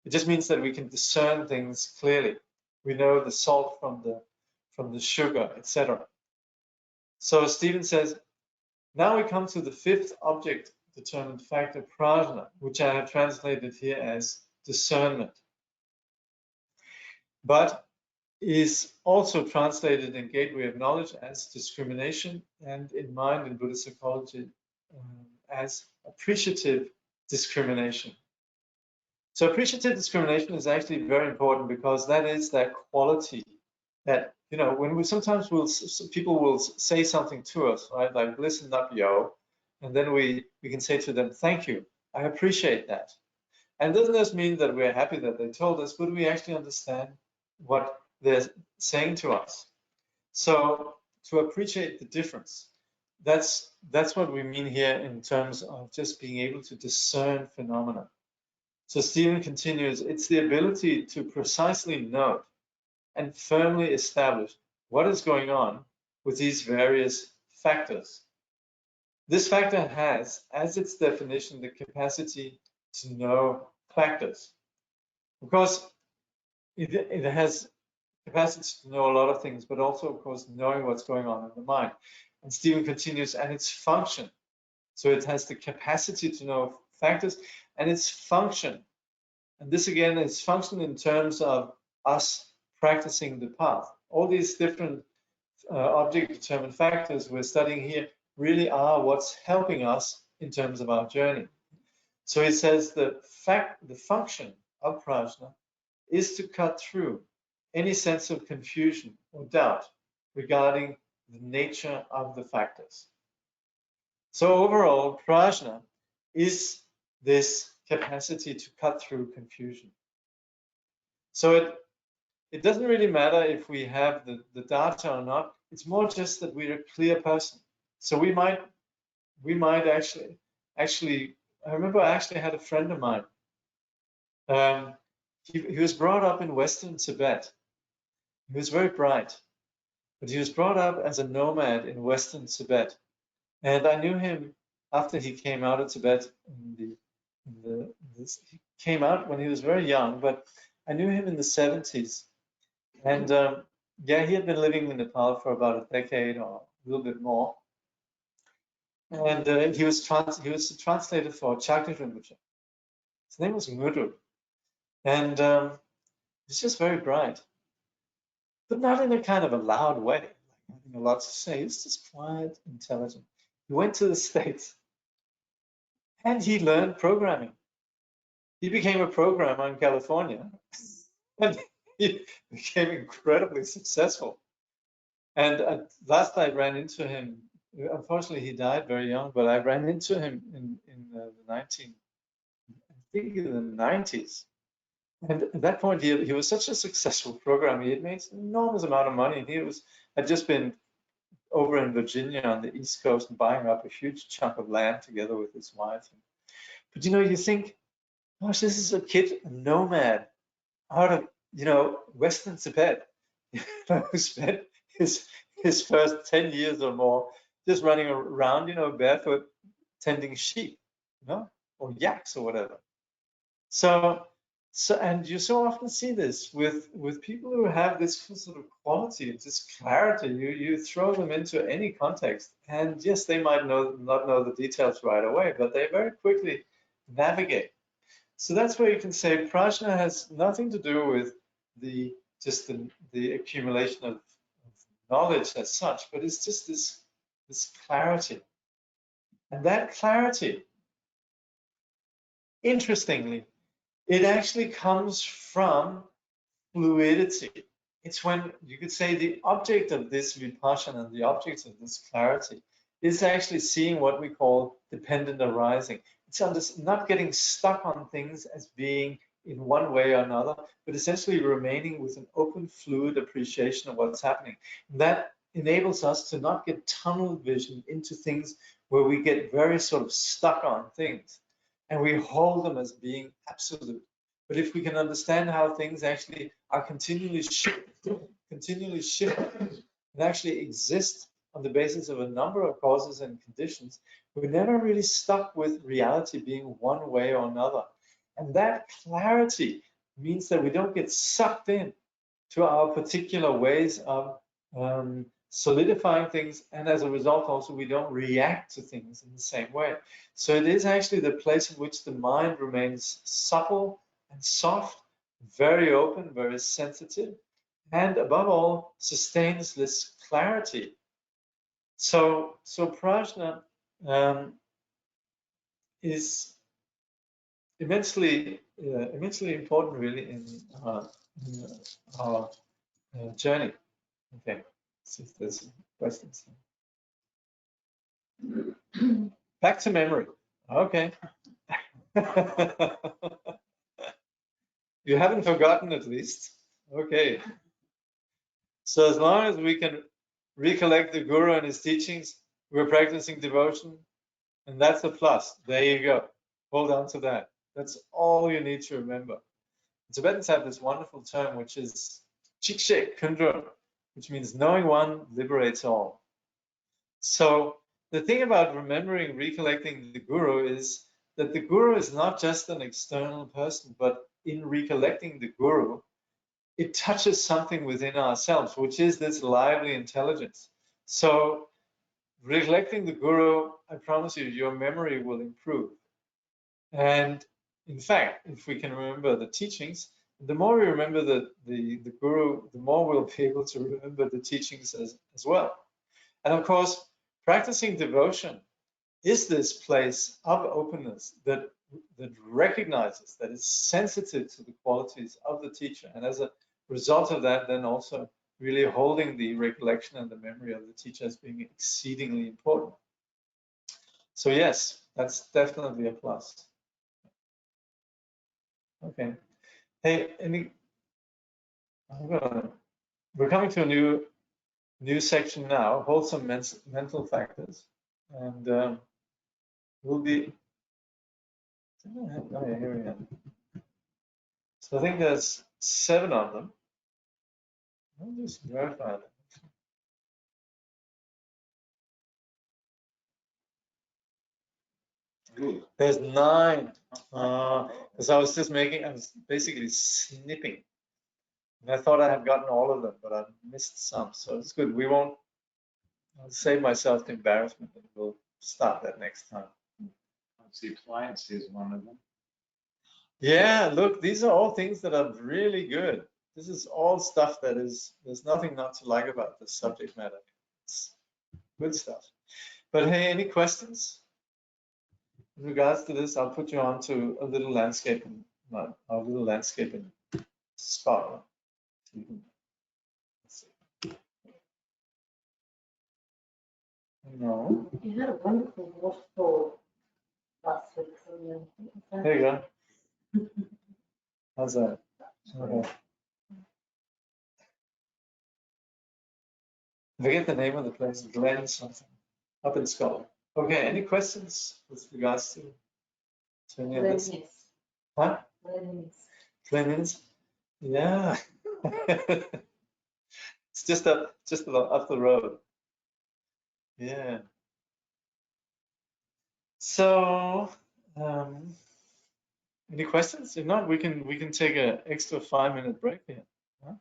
It just means that we can discern things clearly. We know the salt from the sugar, etc. So Steven says, now we come to the 5th object-determined factor, prajna, which I have translated here as discernment, but is also translated in Gateway of Knowledge as discrimination, and in Mind and Buddhist psychology as appreciative discrimination. So appreciative discrimination is actually very important because that is that quality that, you know, when we sometimes people will say something to us, right? Like, listen up, yo. And then we can say to them, thank you, I appreciate that. And doesn't this mean that we're happy that they told us, but we actually understand what they're saying to us. So to appreciate the difference, that's what we mean here in terms of just being able to discern phenomena. So Steven continues, it's the ability to precisely note and firmly establish what is going on with these various factors. This factor has, as its definition, the capacity to know factors. Of course, it has capacity to know a lot of things, but also, of course, knowing what's going on in the mind. And Steven continues, and its function. So it has the capacity to know factors and its function. And this, again, is function in terms of us practicing the path. All these different object-determined factors we're studying here really are what's helping us in terms of our journey. So he says the function of prajna is to cut through any sense of confusion or doubt regarding the nature of the factors. So overall, prajna is this capacity to cut through confusion. So it doesn't really matter if we have the data or not. It's more just that we're a clear person. So we might actually, I remember I actually had a friend of mine. He was brought up in Western Tibet. He was very bright, but he was brought up as a nomad in Western Tibet. And I knew him after he came out of Tibet. He came out when he was very young, but I knew him in the 70s. And yeah, he had been living in Nepal for about a decade or a little bit more. And he was translated for Chakti Rinpoche. His name was Nguru. And he's just very bright, but not in a kind of a loud way, like having a lot to say. He's just quiet, intelligent. He went to the States and he learned programming. He became a programmer in California and he became incredibly successful. And last I ran into him, unfortunately he died very young, but I ran into him in the 90s. And at that point, he was such a successful programmer. He had made an enormous amount of money. And had just been over in Virginia on the East Coast and buying up a huge chunk of land together with his wife. But you know, you think, gosh, this is a kid, a nomad, out of, you know, Western Tibet, who spent his first 10 years or more just running around, you know, barefoot, tending sheep, you know, or yaks or whatever. So and you so often see this with people who have this sort of quality, this clarity. You throw them into any context, and yes, they might not know the details right away, but they very quickly navigate. So that's where you can say prajna has nothing to do with the accumulation of knowledge as such, but it's just this this clarity. And that clarity, interestingly, it actually comes from fluidity. It's when you could say the object of this vipassana, the object of this clarity, is actually seeing what we call dependent arising. It's not getting stuck on things as being in one way or another, but essentially remaining with an open, fluid appreciation of what's happening. That enables us to not get tunnel vision into things where we get very sort of stuck on things and we hold them as being absolute. But if we can understand how things actually are continually shifting, and actually exist on the basis of a number of causes and conditions, we're never really stuck with reality being one way or another. And that clarity means that we don't get sucked in to our particular ways of solidifying things, and as a result also we don't react to things in the same way. So it is actually the place in which the mind remains supple and soft, very open, very sensitive, and above all sustains this clarity. So prajna is immensely important really in our journey. Okay, see if there's questions. Back to memory. Okay. You haven't forgotten at least. Okay. So as long as we can recollect the Guru and his teachings, we're practicing devotion, and that's a plus. There you go. Hold on to that. That's all you need to remember. Tibetans have this wonderful term, which is chikshe kundra, which means knowing one liberates all. So the thing about remembering, recollecting the Guru is that the Guru is not just an external person, but in recollecting the Guru, it touches something within ourselves, which is this lively intelligence. So recollecting the Guru, I promise you, your memory will improve. And in fact, if we can remember the teachings, the more we remember the Guru, the more we'll be able to remember the teachings as well. And of course, practicing devotion is this place of openness that recognizes, that is sensitive to the qualities of the teacher. And as a result of that, then also really holding the recollection and the memory of the teacher as being exceedingly important. So yes, that's definitely a plus. Okay. Hey, we're coming to a new section now, wholesome mental factors, and we'll be. Oh yeah, here we go. So I think there's 7 of them. I'll just verify that. There's 9. Because I was basically snipping. And I thought I had gotten all of them, but I missed some. So it's good. I'll save myself the embarrassment, and we'll start that next time. Let's see, appliance is one of them. Yeah, look, these are all things that are really good. This is all stuff there's nothing not to like about this subject matter. It's good stuff. But hey, any questions? In regards to this, I'll put you on to a little landscaping spot. No. You had a wonderful waterfall last week. So There you go. How's that? Okay. I forget the name of the place, Glen something, up in Scotland. Okay, any questions with regards to any of this? Huh? Cleanliness. Yeah. It's just up the road. Yeah. So, any questions? If not, we can take an extra 5-minute break here. Huh?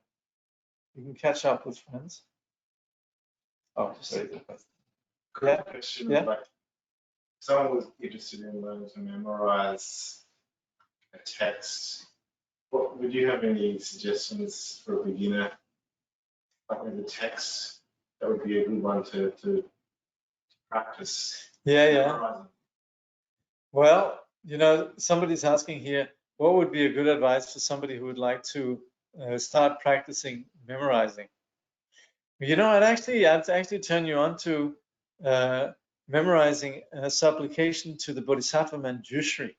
We can catch up with friends. Oh, sorry. Quick question. Yeah. Like, someone was interested in learning to memorize a text. Would you have any suggestions for a beginner, like with a text? That would be a good one to practice Yeah, yeah. memorizing? Well, you know, somebody's asking here, what would be a good advice for somebody who would like to start practicing memorizing? You know, I'd actually turn you on to memorizing a supplication to the Bodhisattva Manjushri,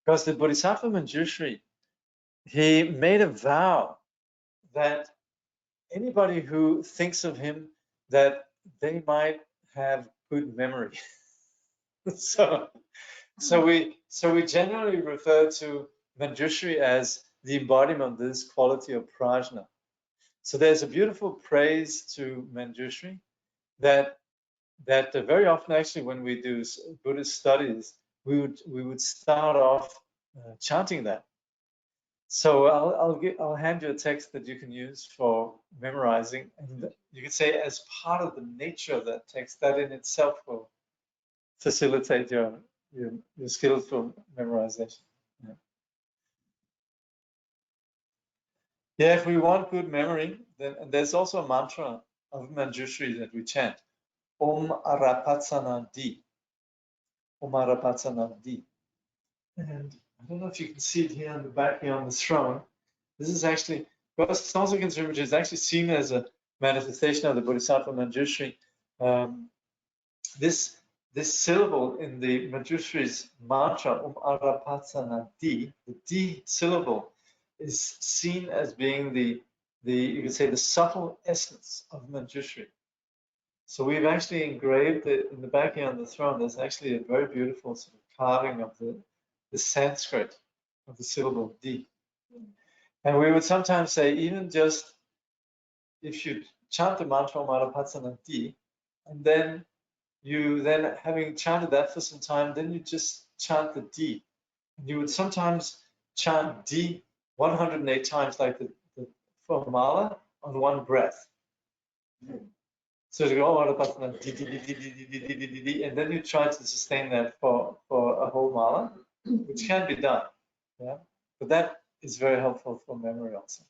because the Bodhisattva Manjushri, he made a vow that anybody who thinks of him, that they might have good memory. so we generally refer to Manjushri as the embodiment of this quality of prajna. So there's a beautiful praise to Manjushri that very often, actually, when we do Buddhist studies, we would start off chanting that. So I'll hand you a text that you can use for memorizing, and you can say as part of the nature of that text, that in itself will facilitate your skills for memorization. Yeah. Yeah, if we want good memory, then there's also a mantra of Manjushri that we chant. Om Arapatsana Di. Om Arapatsana Di. And I don't know if you can see it here on the back here on the throne. This is actually, because Sanskrit Rinpoche is actually seen as a manifestation of the Bodhisattva Manjushri. This syllable in the Manjushri's mantra, Om Arapatsana Di, the Di syllable is seen as being the you could say the subtle essence of Manjushri. So we've actually engraved it in the back here on the throne. There's actually a very beautiful sort of carving of the Sanskrit of the syllable Di. And we would sometimes say, even just if you chant the mantra Om Arapatsana Di, and then having chanted that for some time, then you just chant the Di. And you would sometimes chant Di 108 times, like the formala, on one breath. So you go Om Arapatsana Di, Di, Di, Di, Di, Di, Di, Di, Di, and then you try to sustain that for a whole mala, which can be done. Yeah, but that is very helpful for memory also.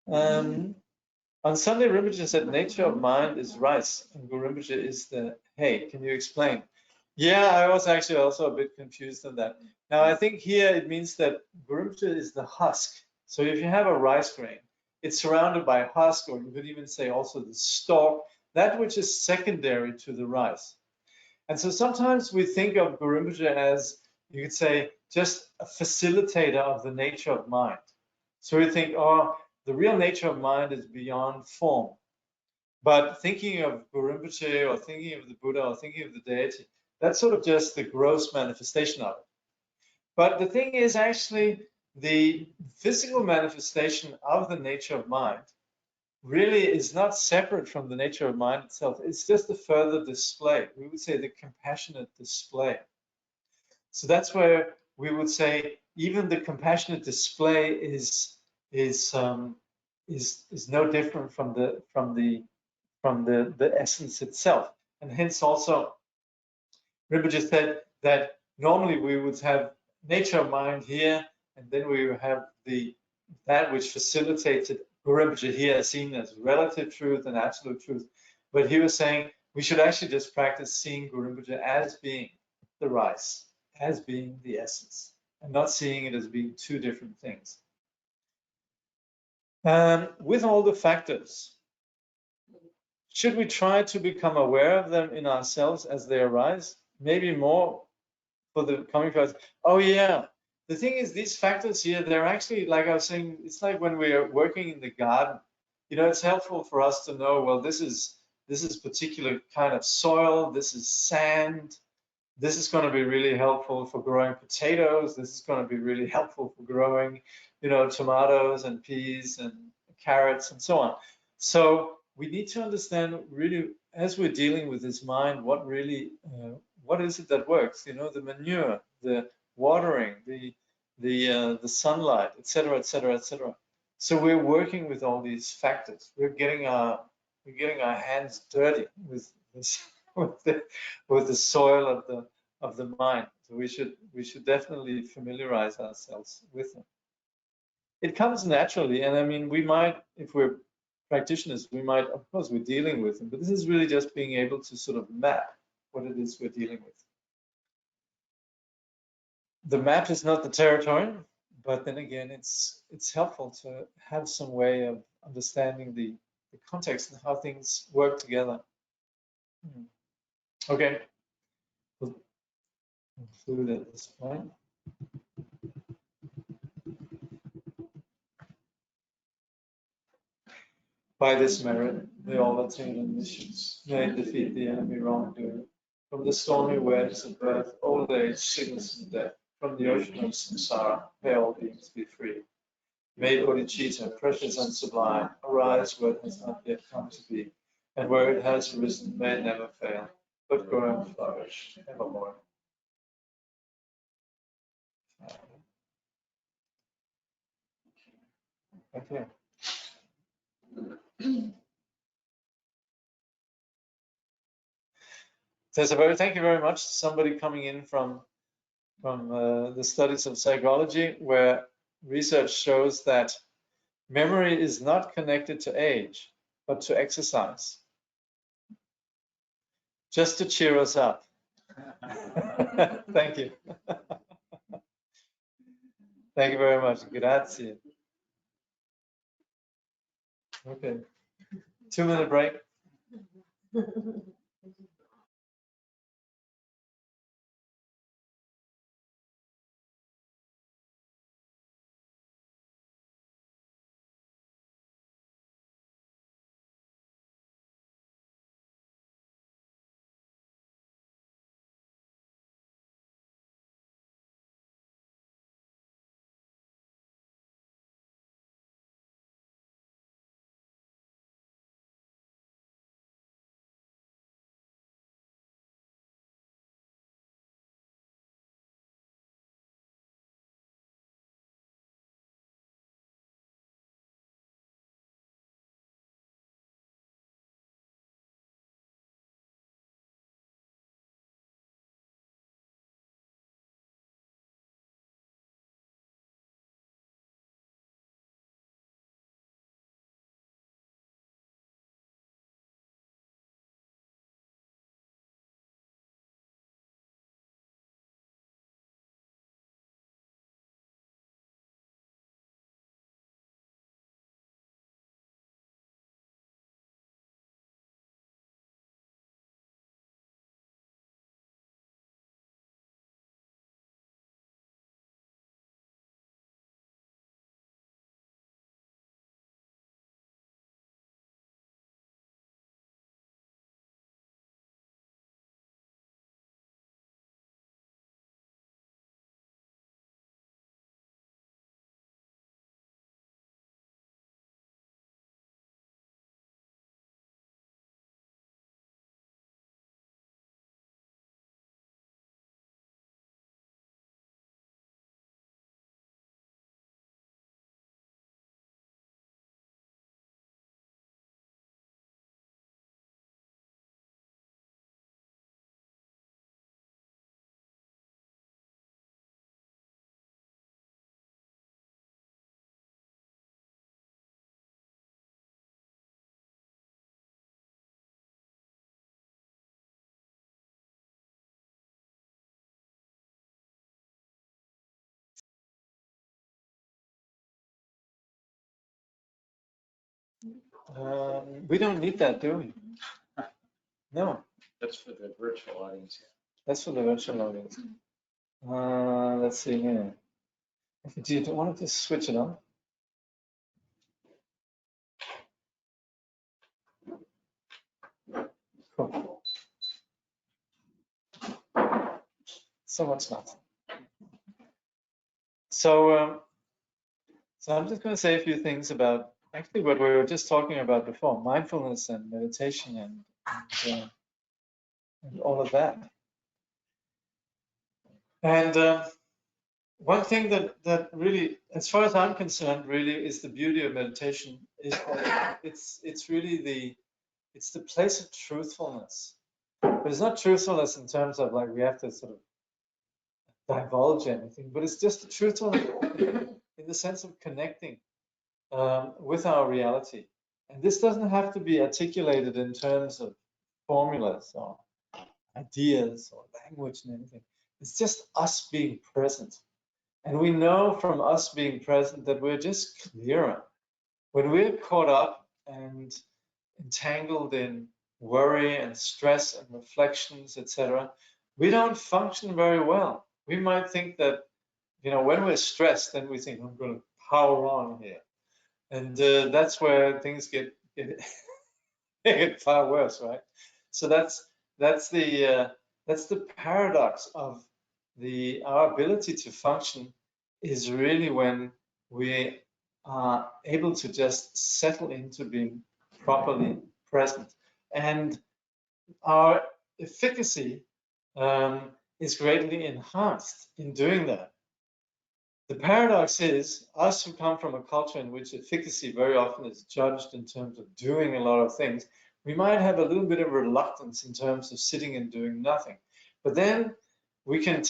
On Sunday, Rinpoche said nature of mind is rice and Guru Rinpoche is the hay. Can you explain? Yeah, I was actually also a bit confused on that. Now, I think here it means that Guru Rinpoche is the husk. So if you have a rice grain, it's surrounded by a husk, or you could even say also the stalk, that which is secondary to the rice. And so sometimes we think of Guru Rinpoche as, you could say, just a facilitator of the nature of mind. So we think, oh, the real nature of mind is beyond form. But thinking of Guru Rinpoche or thinking of the Buddha or thinking of the deity, that's sort of just the gross manifestation of it. But the thing is actually the physical manifestation of the nature of mind really is not separate from the nature of mind itself. It's just a further display. We would say the compassionate display. So that's where we would say even the compassionate display is no different from the essence itself. And hence also Rinpoche said that normally we would have nature of mind here, and then we would have that which facilitated Guru Rinpoche here seen as relative truth and absolute truth. But he was saying we should actually just practice seeing Guru Rinpoche as being the rice, as being the essence, and not seeing it as being two different things. With all the factors, should we try to become aware of them in ourselves as they arise? Maybe more for the coming class. Oh yeah, the thing is, these factors here, they're actually, like I was saying, it's like when we are working in the garden. You know, it's helpful for us to know, well, this is particular kind of soil, this is sand, this is going to be really helpful for growing potatoes, this is going to be really helpful for growing, you know, tomatoes and peas and carrots and so on. So we need to understand really, as we're dealing with this mind, what really, what is it that works? You know, the manure, the watering, the sunlight, etc., etc., etc. So we're working with all these factors. We're getting our hands dirty with this, with the soil of the mind. So we should definitely familiarize ourselves with them. It comes naturally, and I mean, we might, if we're practitioners, we might, of course, we're dealing with them, but this is really just being able to sort of map what it is we're dealing with. The map is not the territory, but then again, it's helpful to have some way of understanding the context and how things work together. Okay, we'll conclude at this point. By this merit, they all attain omniscience, they defeat the enemy wrongdoer. From the stormy waves of birth, old age, sickness, and death, from the ocean of samsara, may all beings be free. May bodhicitta, precious and sublime, arise where it has not yet come to be, and where it has arisen may it never fail, but grow and flourish evermore. Okay. Thank you very much. Somebody coming in from the studies of psychology, where research shows that memory is not connected to age, but to exercise. Just to cheer us up. Thank you. Thank you very much. Grazie. Okay. 2-minute break. We don't need that, do we? No. That's for the virtual audience. That's for the virtual audience. Let's see here. Do you want to switch it on? Cool. So much not. So I'm just going to say a few things about actually what we were just talking about before, mindfulness and meditation and all of that. And one thing that really, as far as I'm concerned, really is the beauty of meditation is that it's really it's the place of truthfulness. But it's not truthfulness in terms of like we have to sort of divulge anything, but it's just the truthfulness in the sense of connecting with our reality. And this doesn't have to be articulated in terms of formulas or ideas or language and anything. It's just us being present. And we know from us being present that we're just clearer. When we're caught up and entangled in worry and stress and reflections, etc., we don't function very well. We might think that, you know, when we're stressed, then we think, I'm going to power on here. And that's where things get far worse, right? So that's the paradox of our ability to function is really when we are able to just settle into being properly present, and our efficacy is greatly enhanced in doing that. The paradox is, us who come from a culture in which efficacy very often is judged in terms of doing a lot of things, we might have a little bit of reluctance in terms of sitting and doing nothing. But then we needn't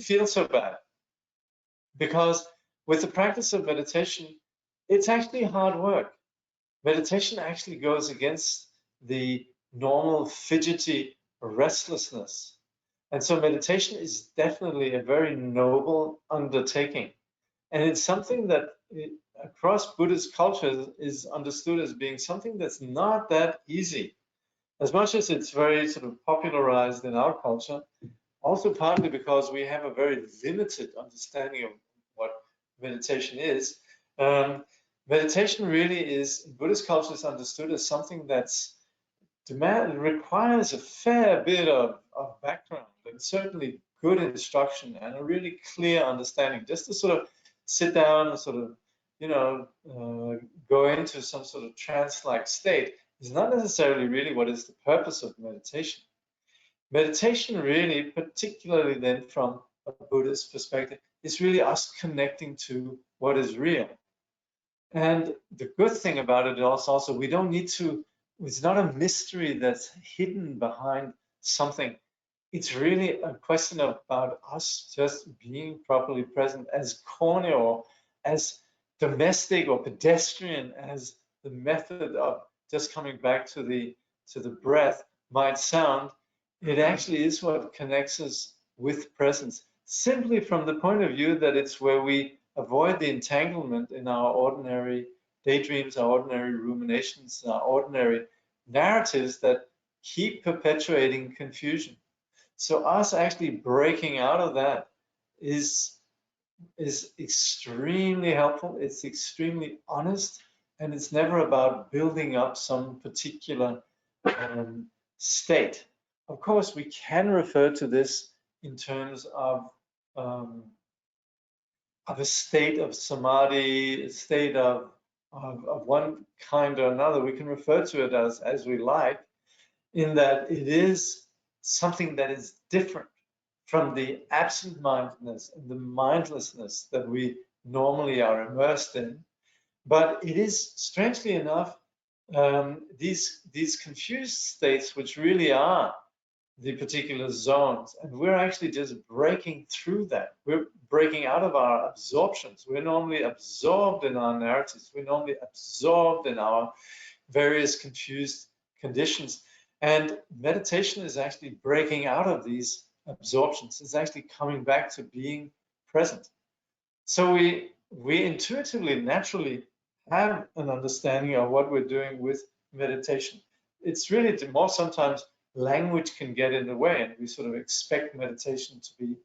feel so bad, because with the practice of meditation, it's actually hard work. Meditation actually goes against the normal fidgety restlessness. And so meditation is definitely a very noble undertaking. And it's something that across Buddhist cultures is understood as being something that's not that easy. As much as it's very sort of popularized in our culture, also partly because we have a very limited understanding of what meditation is. Meditation really is, in Buddhist cultures, understood as something that's requires a fair bit of background and certainly good instruction and a really clear understanding. Just to sort of sit down and sort of, you know, go into some sort of trance-like state is not necessarily really what is the purpose of meditation. Meditation really, particularly then from a Buddhist perspective, is really us connecting to what is real. And the good thing about it is also we don't need to, it's not a mystery that's hidden behind something. It's really a question about us just being properly present, as corny or as domestic or pedestrian as the method of just coming back to the breath might sound. It actually is what connects us with presence, simply from the point of view that it's where we avoid the entanglement in our ordinary daydreams, our ordinary ruminations, our ordinary narratives that keep perpetuating confusion. So us actually breaking out of that is extremely helpful. It's extremely honest, and it's never about building up some particular state. Of course, we can refer to this in terms of a state of samadhi, a state of one kind or another. We can refer to it as we like, in that it is something that is different from the absent-mindedness and the mindlessness that we normally are immersed in. But it is, strangely enough, these confused states which really are the particular zones, and we're actually just breaking through that. We're breaking out of our absorptions. We're normally absorbed in our narratives. We're normally absorbed in our various confused conditions. And meditation is actually breaking out of these absorptions. It's actually coming back to being present. So we intuitively, naturally have an understanding of what we're doing with meditation. It's really more sometimes language can get in the way, and we sort of expect meditation to be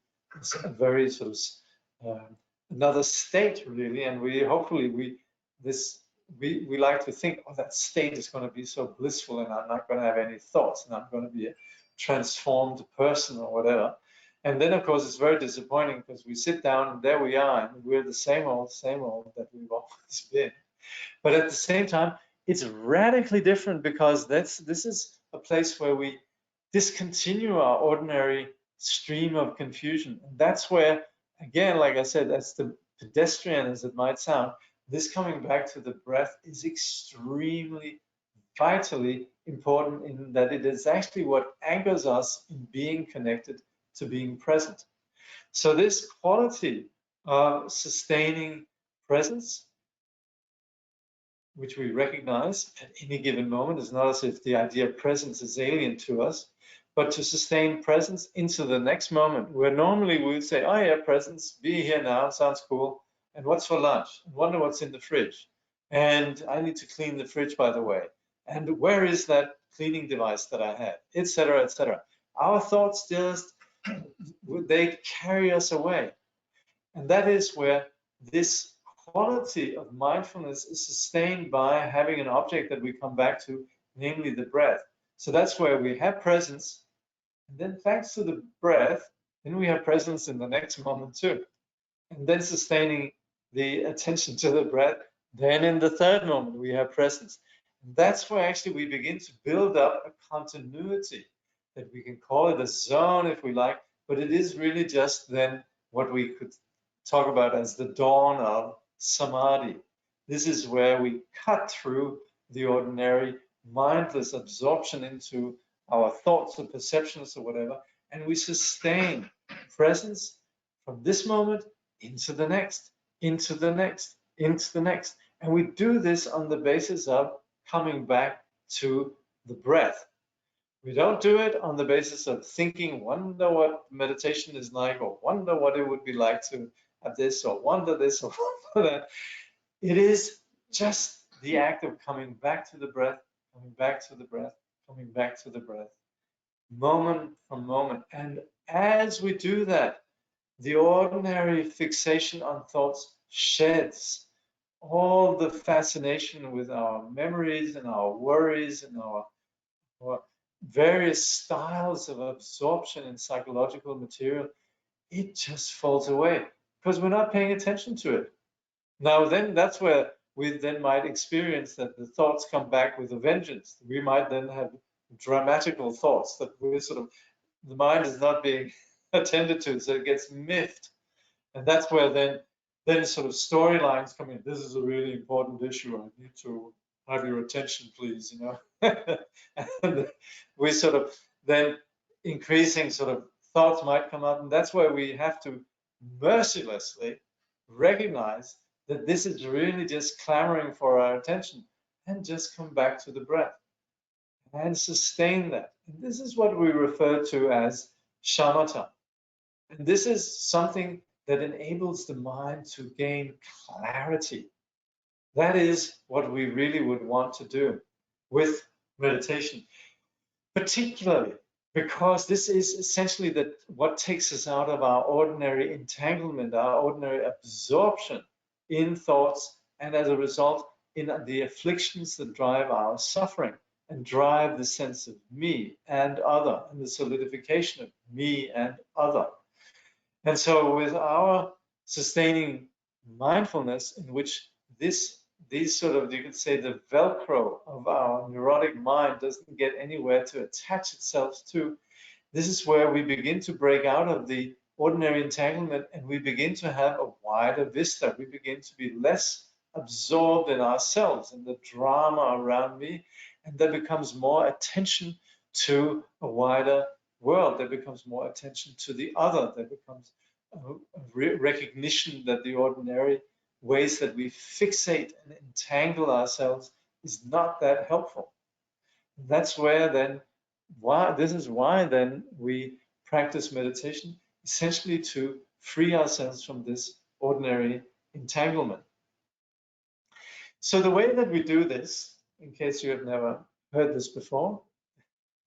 a very sort of another state, really. And we like to think, oh, that state is going to be so blissful, and I'm not going to have any thoughts, and I'm going to be a transformed person or whatever. And then, of course, it's very disappointing because we sit down and there we are, and we're the same old that we've always been. But at the same time, it's radically different, because this is a place where we discontinue our ordinary stream of confusion. And that's where, again, like I said, as the pedestrian as it might sound, this coming back to the breath is extremely vitally important, in that it is actually what anchors us in being connected to being present. So this quality sustaining presence, which we recognize at any given moment. It's not as if the idea of presence is alien to us, but to sustain presence into the next moment, where normally we would say, oh yeah, presence, be here now, sounds cool. And what's for lunch? I wonder what's in the fridge. And I need to clean the fridge, by the way. And where is that cleaning device that I had, etc., etc. Our thoughts just, they carry us away. And that is where this quality of mindfulness is sustained by having an object that we come back to, namely the breath. So that's where we have presence. And then thanks to the breath, then we have presence in the next moment too. And then sustaining the attention to the breath, then in the third moment, we have presence. And that's where actually we begin to build up a continuity that we can call it a zone if we like, but it is really just then what we could talk about as the dawn of samadhi. This is where we cut through the ordinary mindless absorption into our thoughts or perceptions or whatever, and we sustain presence from this moment into the next, into the next, into the next. And we do this on the basis of coming back to the breath. We don't do it on the basis of thinking, wonder what meditation is like, or wonder what it would be like to have this, or wonder this, or wonder that. It is just the act of coming back to the breath, coming back to the breath, coming back to the breath, moment from moment. And as we do that, the ordinary fixation on thoughts sheds all the fascination with our memories and our worries and our various styles of absorption in psychological material. It just falls away because we're not paying attention to it. Now then, that's where we then might experience that the thoughts come back with a vengeance. We might then have dramatical thoughts that we're sort of, the mind is not being attended to, so it gets miffed. And that's where then sort of storylines come in. This is a really important issue. I need to have your attention, please, you know. And we sort of then increasing sort of thoughts might come up, and that's where we have to mercilessly recognize that this is really just clamoring for our attention, and just come back to the breath and sustain that. And this is what we refer to as shamatha. And this is something that enables the mind to gain clarity. That is what we really would want to do with meditation, particularly because this is essentially what takes us out of our ordinary entanglement, our ordinary absorption in thoughts, and as a result, in the afflictions that drive our suffering and drive the sense of me and other, and the solidification of me and other. And so with our sustaining mindfulness, in which these sort of, you could say, the Velcro of our neurotic mind doesn't get anywhere to attach itself to, this is where we begin to break out of the ordinary entanglement, and we begin to have a wider vista. We begin to be less absorbed in ourselves and the drama around me, and there becomes more attention to a wider world. There becomes more attention to the other. There becomes a recognition that the ordinary ways that we fixate and entangle ourselves is not that helpful. That's where then, this is why then we practice meditation, essentially to free ourselves from this ordinary entanglement. So the way that we do this, in case you have never heard this before,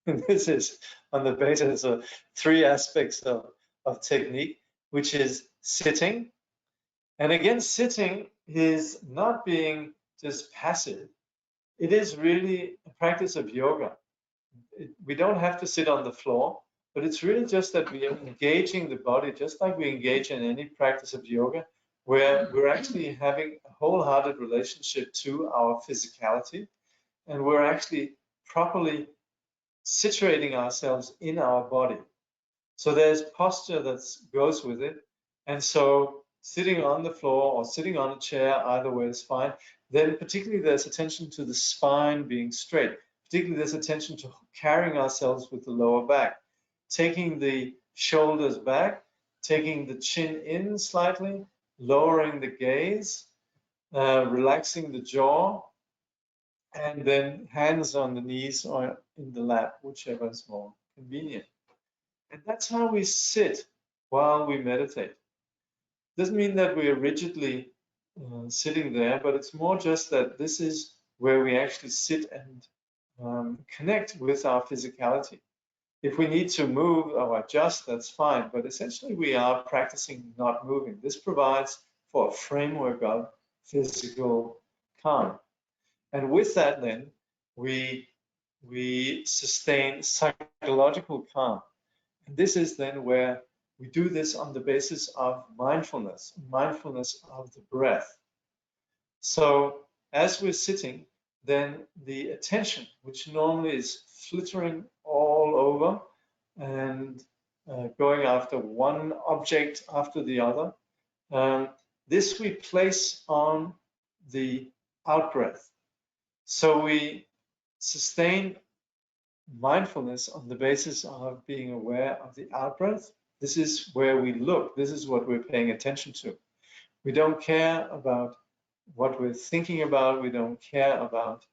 this is on the basis of 3 aspects of technique, which is sitting. And again, sitting is not being just passive. It is really a practice of yoga. We don't have to sit on the floor, but it's really just that we are engaging the body, just like we engage in any practice of yoga, where we're actually having a wholehearted relationship to our physicality, and we're actually properly situating ourselves in our body. So there's posture that goes with it. And so sitting on the floor or sitting on a chair, either way is fine. Then particularly there's attention to the spine being straight. Particularly there's attention to carrying ourselves with the lower back. Taking the shoulders back, taking the chin in slightly, lowering the gaze, relaxing the jaw, and then hands on the knees or in the lap, whichever is more convenient. And that's how we sit while we meditate. Doesn't mean that we are rigidly sitting there, but it's more just that this is where we actually sit and connect with our physicality. If we need to move or adjust, that's fine, but essentially we are practicing not moving. This provides for a framework of physical calm. And with that, then, we sustain psychological calm. And this is then where we do this on the basis of mindfulness of the breath. So as we're sitting, then the attention, which normally is flittering all over and going after one object after the other, this we place on the out-breath. So we sustain mindfulness on the basis of being aware of the out-breath. This is where we look. This is what we're paying attention to. We don't care about what we're thinking about. We don't care about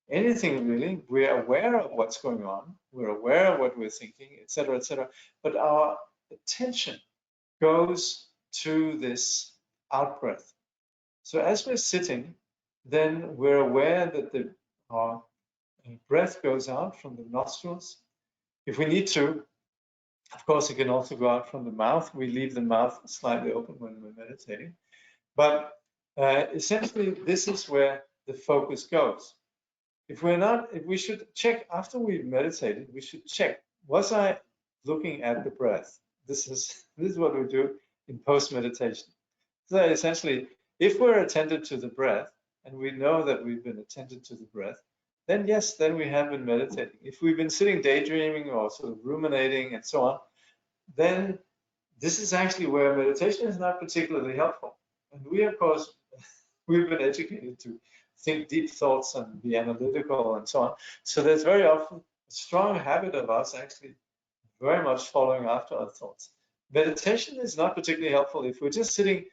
anything really. We're aware of what's going on. We're aware of what we're thinking, etc., etc. But our attention goes to this out-breath. So as we're sitting, then we're aware that our breath goes out from the nostrils. If we need to, of course, it can also go out from the mouth. We leave the mouth slightly open when we're meditating. But essentially, this is where the focus goes. If we should check after we've meditated, we should check, was I looking at the breath? This is what we do in post-meditation. So essentially, if we're attentive to the breath, and we know that we've been attentive to the breath, then yes, then we have been meditating. If we've been sitting daydreaming or sort of ruminating and so on, then this is actually where meditation is not particularly helpful. And we, of course, we've been educated to think deep thoughts and be analytical and so on. So there's very often a strong habit of us actually very much following after our thoughts. Meditation is not particularly helpful if we're just sitting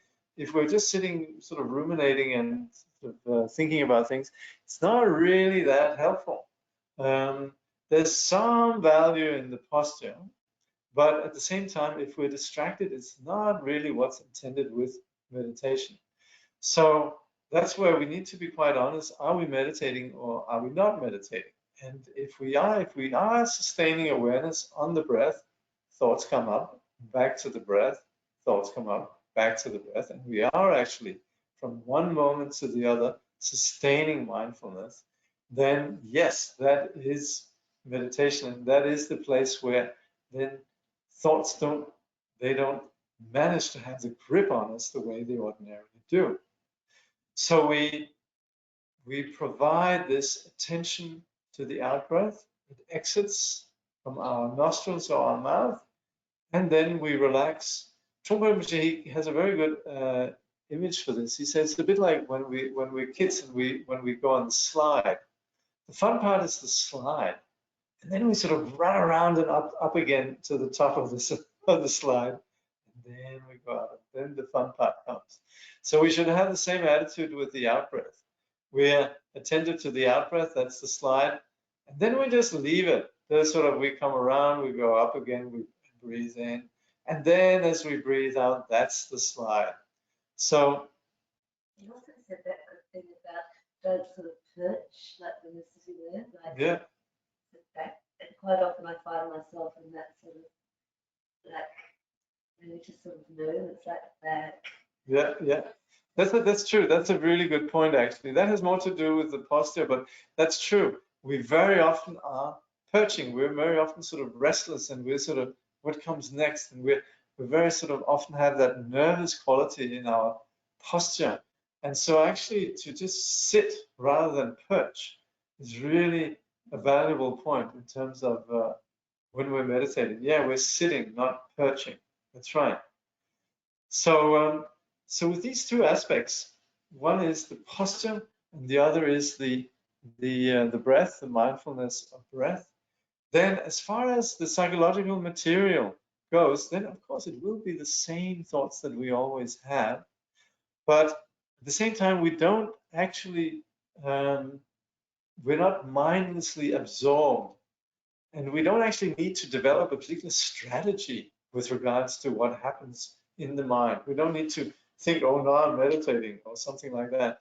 sort of ruminating and sort of, thinking about things. It's not really that helpful. There's some value in the posture, but at the same time, if we're distracted, it's not really what's intended with meditation. So that's where we need to be quite honest. Are we meditating or are we not meditating? And if we are sustaining awareness on the breath, thoughts come up, back to the breath, thoughts come up, back to the breath, and we are actually from one moment to the other sustaining mindfulness, then yes, that is meditation, and that is the place where then thoughts don't manage to have the grip on us the way they ordinarily do. So we provide this attention to the out-breath. It exits from our nostrils or our mouth, and then we relax. Trungpa Rinpoche has a very good image for this. He says it's a bit like when we're kids and when we go on the slide. The fun part is the slide, and then we sort of run around and up again to the top of the slide, and then we go out, and then the fun part comes. So we should have the same attitude with the out-breath. We're attentive to the out-breath, that's the slide, and then we just leave it. There's sort of, we come around, we go up again, we breathe in, and then as we breathe out, that's the slide. So you also said that good thing about don't sort of perch, like when you're sitting there, like yeah, sit back. And quite often I find myself in that sort of like really just sort of move. It's like back. yeah. That's true. That's a really good point, actually. That has more to do with the posture, but that's true. We very often are perching. We're very often sort of restless, and we're sort of what comes next, and we're very sort of often have that nervous quality in our posture. And so actually to just sit rather than perch is really a valuable point in terms of when we're meditating. Yeah, we're sitting, not perching. That's right. So with these two aspects, one is the posture, and the other is the breath, the mindfulness of breath. Then, as far as the psychological material goes, then of course it will be the same thoughts that we always have. But at the same time, we don't actually, we're not mindlessly absorbed, and we don't actually need to develop a particular strategy with regards to what happens in the mind. We don't need to think, oh, no, I'm meditating or something like that.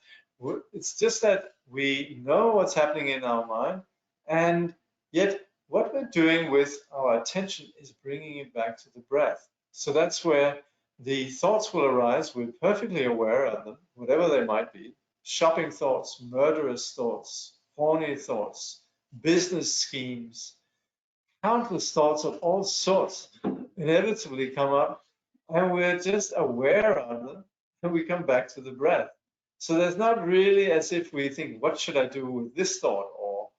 It's just that we know what's happening in our mind, and yet what we're doing with our attention is bringing it back to the breath. So that's where the thoughts will arise. We're perfectly aware of them, whatever they might be. Shopping thoughts, murderous thoughts, horny thoughts, business schemes, countless thoughts of all sorts inevitably come up, and we're just aware of them, and we come back to the breath. So there's not really as if we think, what should I do with this thought, or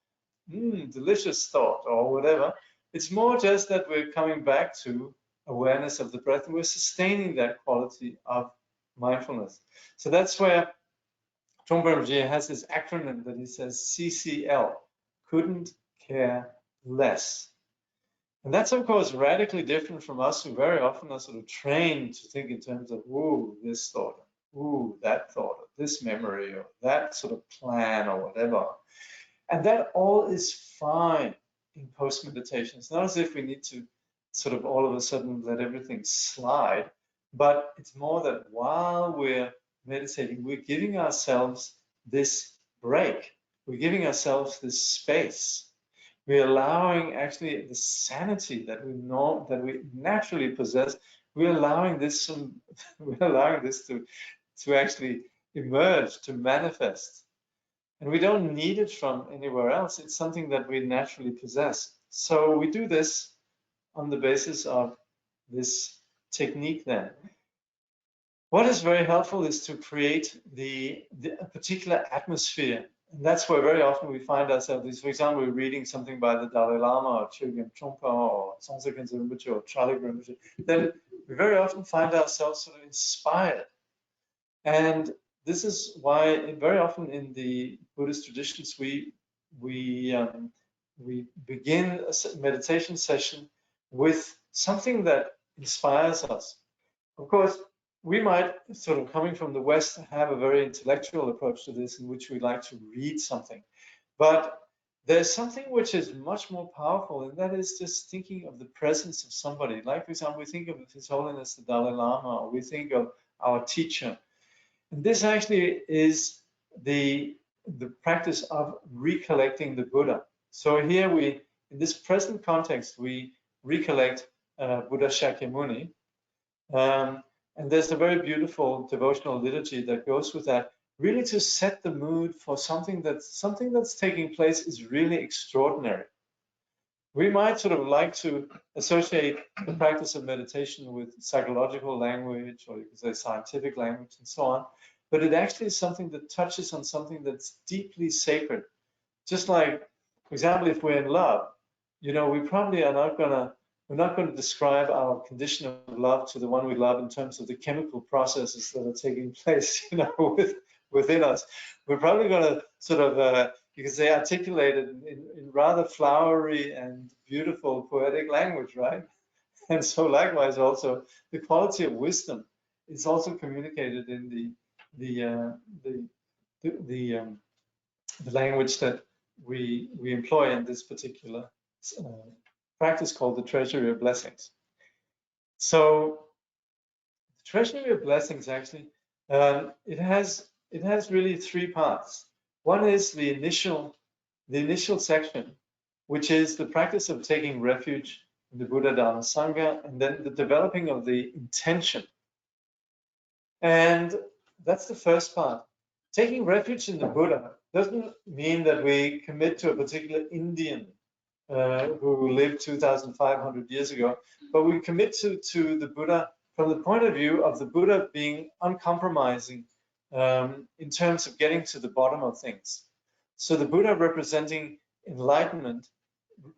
delicious thought, or whatever. It's more just that we're coming back to awareness of the breath, and we're sustaining that quality of mindfulness. So that's where Trungpa has this acronym that he says CCL, couldn't care less. And that's, of course, radically different from us, who very often are sort of trained to think in terms of, ooh, this thought, ooh, that thought, or this memory, or that sort of plan, or whatever. And that all is fine in post-meditation. It's not as if we need to sort of all of a sudden let everything slide, but it's more that while we're meditating, we're giving ourselves this break. We're giving ourselves this space. We're allowing actually the sanity that we know, that we naturally possess. We're allowing this to actually emerge, to manifest. And we don't need it from anywhere else. It's something that we naturally possess. So we do this on the basis of this technique then. What is very helpful is to create a particular atmosphere. And that's where very often we find ourselves. For example, we're reading something by the Dalai Lama or Chögyam Trungpa or Songtse Khyentse Rinpoche or Charlie Rinpoche. Then we very often find ourselves sort of inspired. And this is why very often in the Buddhist traditions we begin a meditation session with something that inspires us. Of course, we might, sort of coming from the West, have a very intellectual approach to this in which we like to read something. But there's something which is much more powerful, and that is just thinking of the presence of somebody. Like, for example, we think of His Holiness the Dalai Lama, or we think of our teacher. And this actually is the practice of recollecting the Buddha. So here in this present context, we recollect Buddha Shakyamuni. And there's a very beautiful devotional liturgy that goes with that, really to set the mood for something that's taking place is really extraordinary. We might sort of like to associate the practice of meditation with psychological language, or you could say scientific language, and so on. But it actually is something that touches on something that's deeply sacred. Just like, for example, if we're in love, you know, we probably are not we're not going to describe our condition of love to the one we love in terms of the chemical processes that are taking place, you know, within us. We're probably going to sort of, you could say, articulate it in rather flowery and beautiful poetic language, right? And so likewise also, the quality of wisdom is also communicated in the language that we employ in this particular practice called the Treasury of Blessings. So the Treasury of Blessings actually, it has really three parts. One is the initial section, which is the practice of taking refuge in the Buddha, Dharma, Sangha, and then the developing of the intention. And that's the first part. Taking refuge in the Buddha doesn't mean that we commit to a particular Indian who lived 2,500 years ago, but we commit to the Buddha from the point of view of the Buddha being uncompromising in terms of getting to the bottom of things. So the Buddha representing enlightenment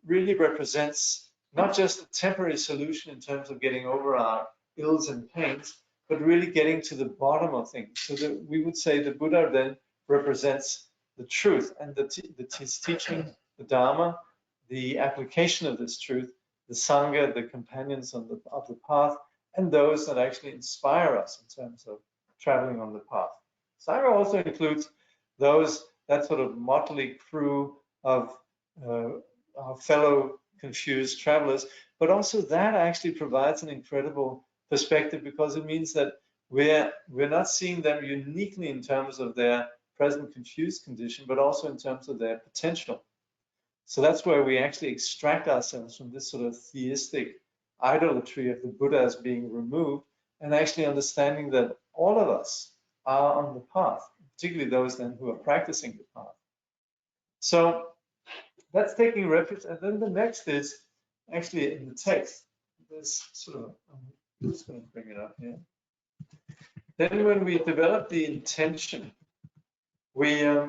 really represents not just a temporary solution in terms of getting over our ills and pains, but really getting to the bottom of things. So that we would say the Buddha then represents the truth, and his teaching, the Dharma, the application of this truth, the Sangha, the companions of the path, and those that actually inspire us in terms of traveling on the path. Sangha also includes that sort of motley crew of our fellow confused travelers, but also that actually provides an incredible perspective, because it means that we're not seeing them uniquely in terms of their present confused condition, but also in terms of their potential. So that's where we actually extract ourselves from this sort of theistic idolatry of the Buddha as being removed, and actually understanding that all of us are on the path, particularly those then who are practicing the path. So that's taking refuge. And then the next is actually in the text. There's sort of, I'm just going to bring it up here. Then when we develop the intention, we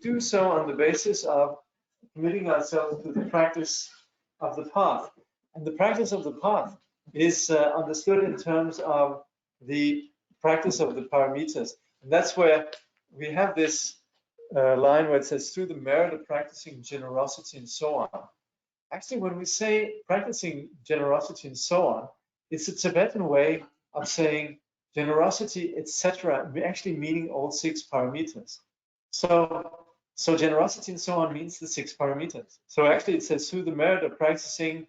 do so on the basis of committing ourselves to the practice of the path. And the practice of the path is understood in terms of the practice of the paramitas. And that's where we have this line where it says, through the merit of practicing generosity and so on. Actually, when we say practicing generosity and so on, it's a Tibetan way of saying generosity, etc., actually meaning all 6 paramitas. So generosity and so on means the 6 paramitas. So actually it says through the merit of practicing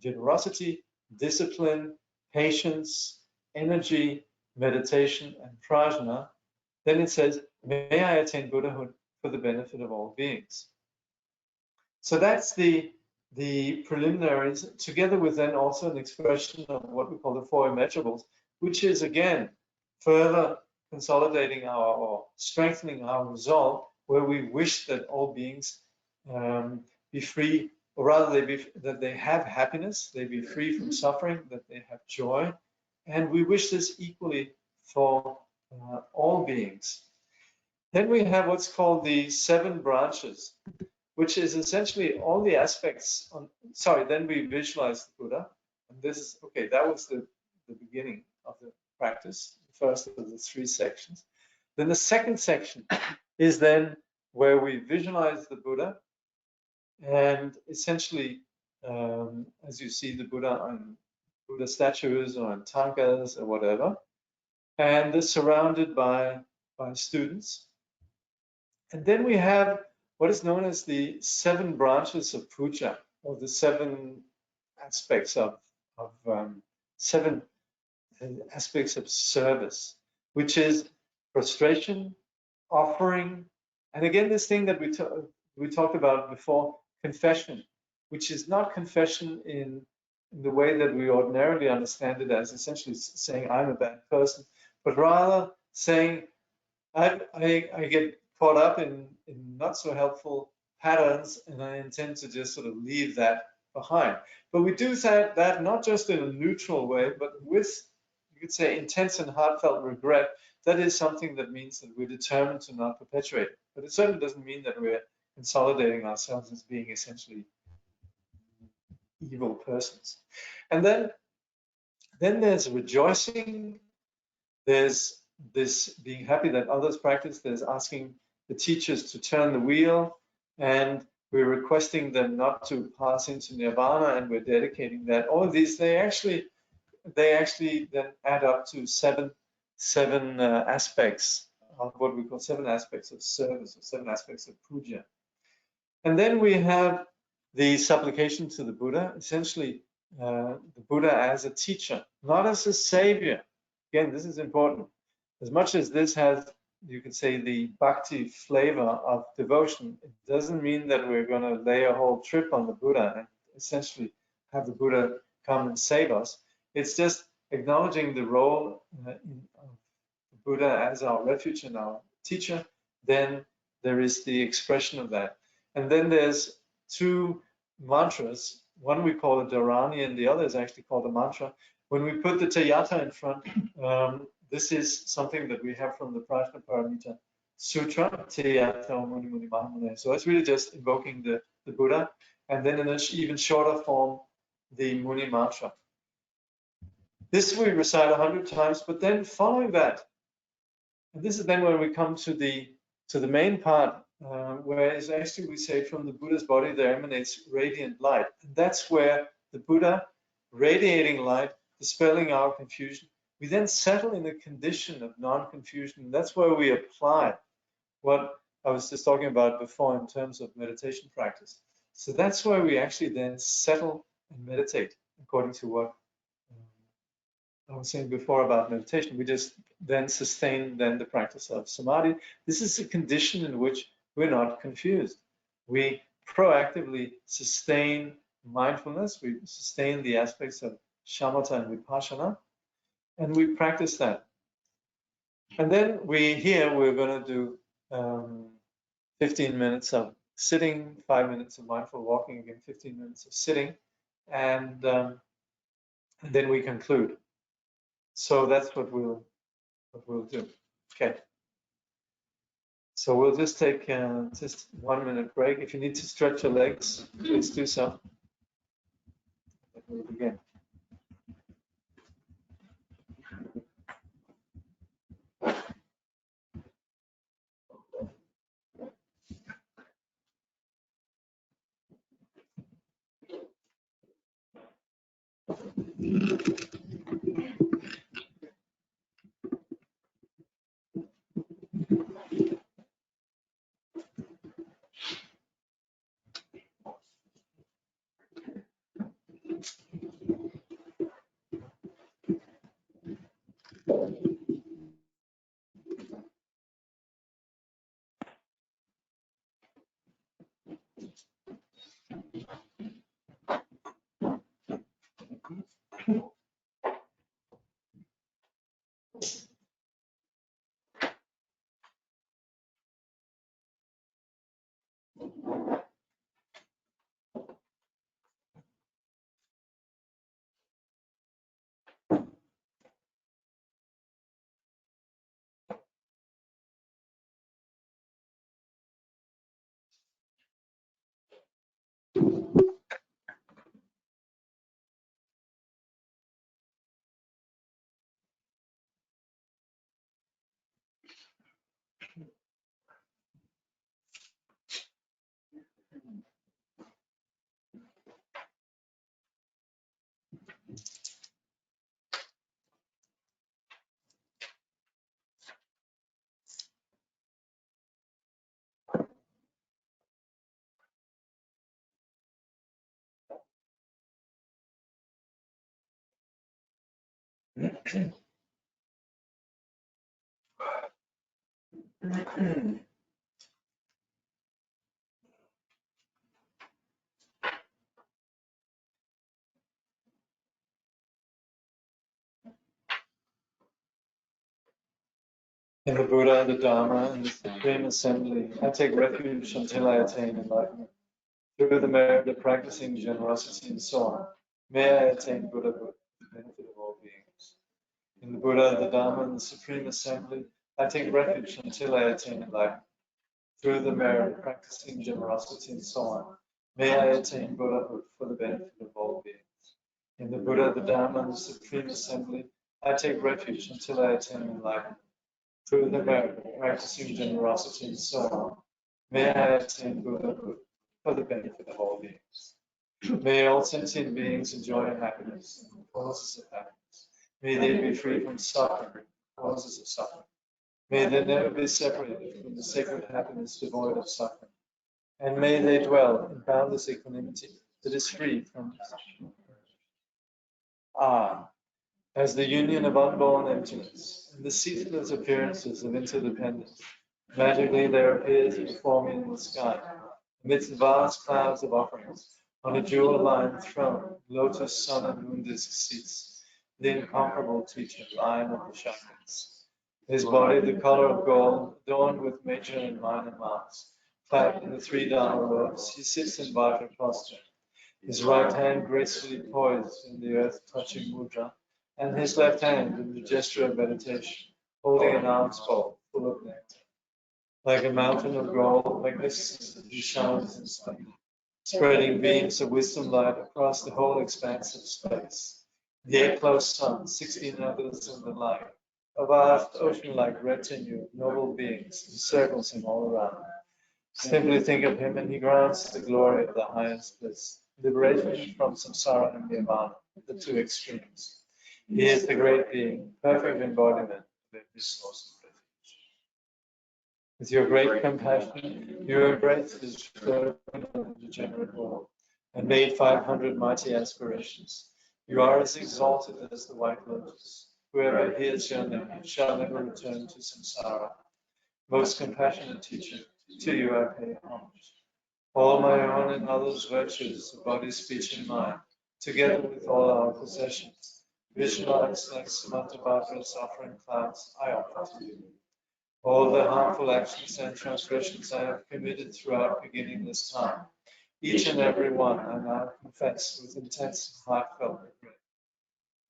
generosity, discipline, patience, energy, meditation, and prajna, then it says, may I attain Buddhahood for the benefit of all beings. So that's the preliminaries, together with then also an expression of what we call the 4 immeasurables, which is again further consolidating or strengthening our resolve, where we wish that all beings be free, or rather that they have happiness, they be free from suffering, that they have joy, and we wish this equally for all beings. Then we have what's called the 7 branches, which is essentially all the aspects on, then we visualize the Buddha. And this is, okay, that was the beginning of the practice, the first of the 3 sections. Then the second section is then where we visualize the Buddha, and essentially, as you see the Buddha on Buddha statues or on tankas or whatever, and they're surrounded by students. And then we have what is known as the 7 branches of puja, or the 7 aspects of 7 aspects of service, which is prostration, offering, and again this thing that we talked about before, confession, which is not confession in the way that we ordinarily understand it as essentially saying I'm a bad person, but rather saying I get caught up in not so helpful patterns, and I intend to just sort of leave that behind. But we do that not just in a neutral way, but with, you could say, intense and heartfelt regret. That is something that means that we're determined to not perpetuate it. But it certainly doesn't mean that we're consolidating ourselves as being essentially evil persons. And then there's rejoicing, there's this being happy that others practice, there's asking the teachers to turn the wheel, and we're requesting them not to pass into nirvana, and we're dedicating that. All of these, they actually then add up to seven aspects of what we call 7 aspects of service, or 7 aspects of puja. And then we have the supplication to the Buddha, essentially the Buddha as a teacher, not as a savior. Again, this is important. As much as this has, you could say, the bhakti flavor of devotion, it doesn't mean that we're going to lay a whole trip on the Buddha and essentially have the Buddha come and save us. It's just acknowledging the role of the Buddha as our refuge and our teacher. Then there is the expression of that. And then there's 2 mantras. One we call a dharani, and the other is actually called a mantra. When we put the Tayata in front, this is something that we have from the Prajna Paramita Sutra, Tayata Muni Muni Mahamune. So it's really just invoking the Buddha, and then in an even shorter form, the Muni mantra. This we recite 100 times, but then following that, and this is then when we come to the main part, whereas actually we say from the Buddha's body there emanates radiant light. And that's where the Buddha, radiating light, dispelling our confusion, we then settle in a condition of non-confusion. That's where we apply what I was just talking about before in terms of meditation practice. So that's where we actually then settle and meditate according to what I was saying before about meditation. We just then sustain then the practice of samadhi. This is a condition in which we're not confused. We proactively sustain mindfulness. We sustain the aspects of shamatha and vipassana, and we practice that. And then we're going to do 15 minutes of sitting, 5 minutes of mindful walking, again 15 minutes of sitting, and then we conclude. So that's what we'll do. Okay. So we'll just take just 1 minute break. If you need to stretch your legs, please do so. And we'll begin. In the Buddha, the Dharma, and the Supreme Assembly, I take refuge until I attain enlightenment. Through the merit of practicing generosity and so on, may I attain Buddhahood for the benefit of all beings. In the Buddha, the Dharma, and the Supreme Assembly, I take refuge until I attain enlightenment. Through the merit of practicing generosity and so on, may I attain Buddhahood for the benefit of all beings. In the Buddha, the Dharma, and the Supreme Assembly, I take refuge until I attain enlightenment. Through the merit of practicing generosity and so on, may I attain Buddhahood for the benefit of all beings. May all sentient beings enjoy happiness and causes of happiness. May they be free from suffering, causes of suffering. May they never be separated from the sacred happiness devoid of suffering. And may they dwell in boundless equanimity that is free from suffering. As the union of unborn emptiness and the ceaseless appearances of interdependence, magically there appears before me in the sky, amidst vast clouds of offerings, on a jewel-lined throne, lotus, sun, and moon disk seats, the incomparable teacher, Lion of the Chakras. His body the color of gold, adorned with major and minor marks, clad in the 3 Dharma robes, he sits in Vajra posture, his right hand gracefully poised in the earth-touching mudra, and his left hand in the gesture of meditation, holding an alms bowl full of nectar. Like a mountain of gold, magnificent, he shines in splendor, spreading beams of wisdom light across the whole expanse of space. The 8 close suns, 16 others in the light, a vast ocean-like retinue of noble beings encircles him all around. Simply think of him and he grants the glory of the highest bliss, liberation from samsara and nirvana, the two extremes. He is the great being, perfect embodiment of every source of refuge. With your great compassion, you embraced this broken and degenerate world and made 500 mighty aspirations. You are as exalted as the white lotus. Whoever hears your name shall never return to samsara. Most compassionate teacher, to you I pay homage. All my own and others' virtues of body, speech, and mind, together with all our possessions, visualized like Samantabhadra's offering clouds, I offer to you. All the harmful actions and transgressions I have committed throughout beginningless time, each and every one I now confess with intense and heartfelt regret.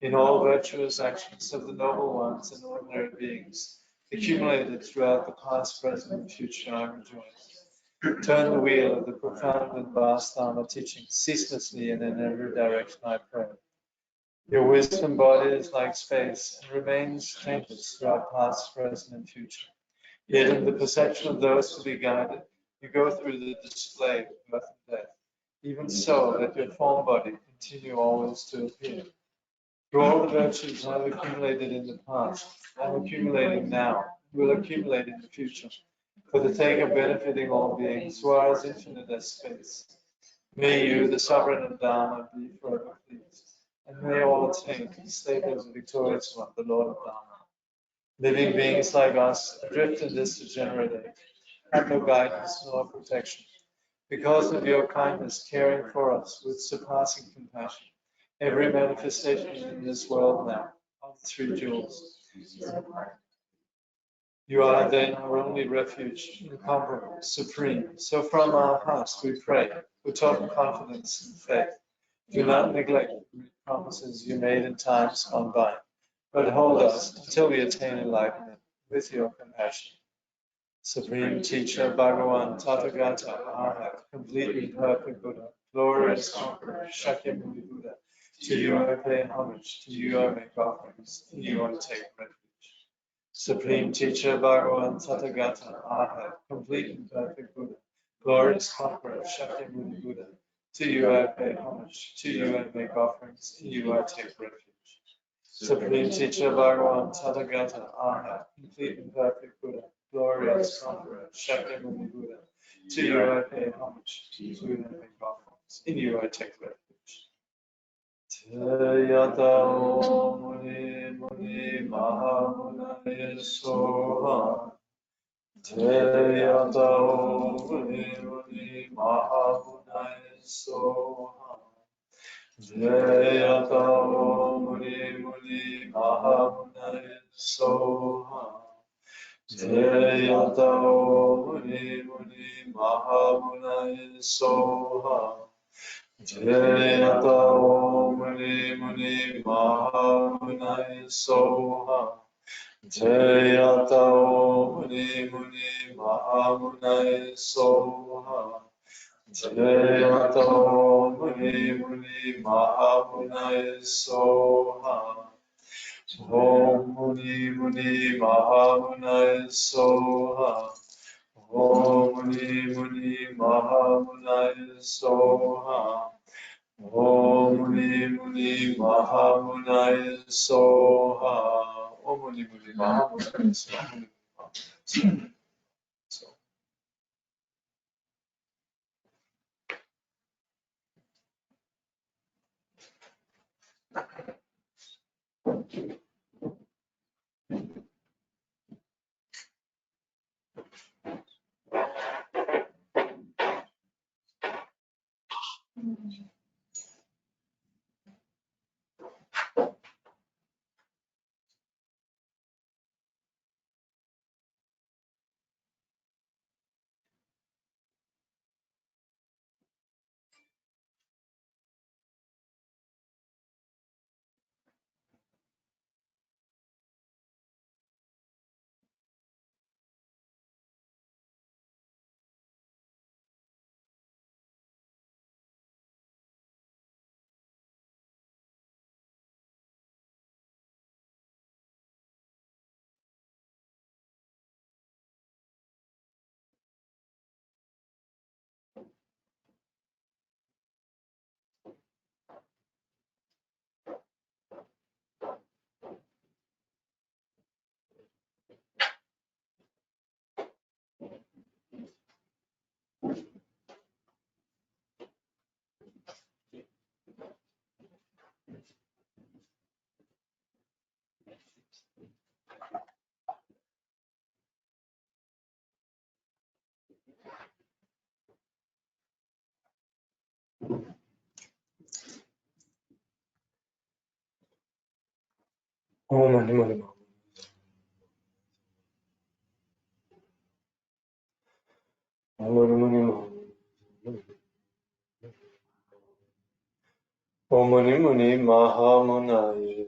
In all virtuous actions of the noble ones and ordinary beings, accumulated throughout the past, present, and future, I rejoice. Turn the wheel of the profound and vast Dharma teaching ceaselessly and in every direction, I pray. Your wisdom body is like space and remains taintless throughout past, present, and future. Yet in the perception of those to be guided, you go through the display of birth and death. Even so, let your form body continue always to appear. Through all the virtues I have accumulated in the past, I am accumulating now, will accumulate in the future, for the sake of benefiting all beings who are as infinite as space. May you, the sovereign of Dharma, be forever pleased, and may all attain to the state of the victorious one, the Lord of Dharma. Living beings like us, adrift in this degenerate age, have no guidance nor protection. Because of your kindness, caring for us with surpassing compassion, every manifestation in this world now of the three jewels. You are then our only refuge, incomparable, supreme. So from our hearts we pray, with total confidence and faith. Do not neglect the promises you made in times gone by, but hold us until we attain enlightenment with your compassion. Supreme Teacher, Bhagavan, Tathagata, Arhat, complete and perfect Buddha, glorious conqueror, Shakyamuni Buddha, to you I pay homage, to you I make offerings, in you I take refuge. Supreme Teacher, Bhagavan, Tathagata, Arhat, complete and perfect Buddha, glorious conqueror, Shakyamuni Buddha, to you I pay homage, to you I make offerings, in you I take refuge. Supreme Teacher, Bhagavan, Tathagata, Arhat, complete and perfect Buddha, glorious conqueror, Shakyamuni Buddha, to you I pay homage, to you I make offerings, in you I take refuge. Teyata Muni Muni Mahamunaya Soha. Teyata Muni Muni Mahamunaya Soha. Teyata Muni Muni Mahamunaya Soha. Teyata Muni Muni Mahamunaya Soha. Jayata Muni Muni Mahamunaya Soha. Jayata Muni Muni Mahamunaya Soha. Jayata Muni Muni Mahamunaya Soha. Om Muni Muni Mahamunaya Soha. Om Muni Muni Mahamunaya Soha. Om Muni Muni Mahamunaya Soha. Om Muni Muni Mahamunaya Soha. Om Mani Mani Ma. Om Mani Mani Ma. Om Mani Mani Mahamunaya.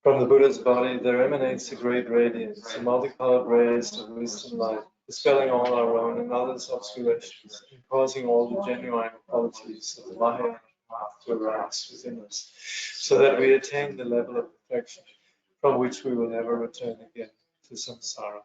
From the Buddha's body there emanates a great radiance, a multicolored rays of wisdom light, dispelling all our own and others' obscurations, and causing all the genuine qualities of the Mahayana path to arise within us, so that we attain the level of perfection from which we will never return again to samsara.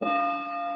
Thank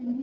Mm.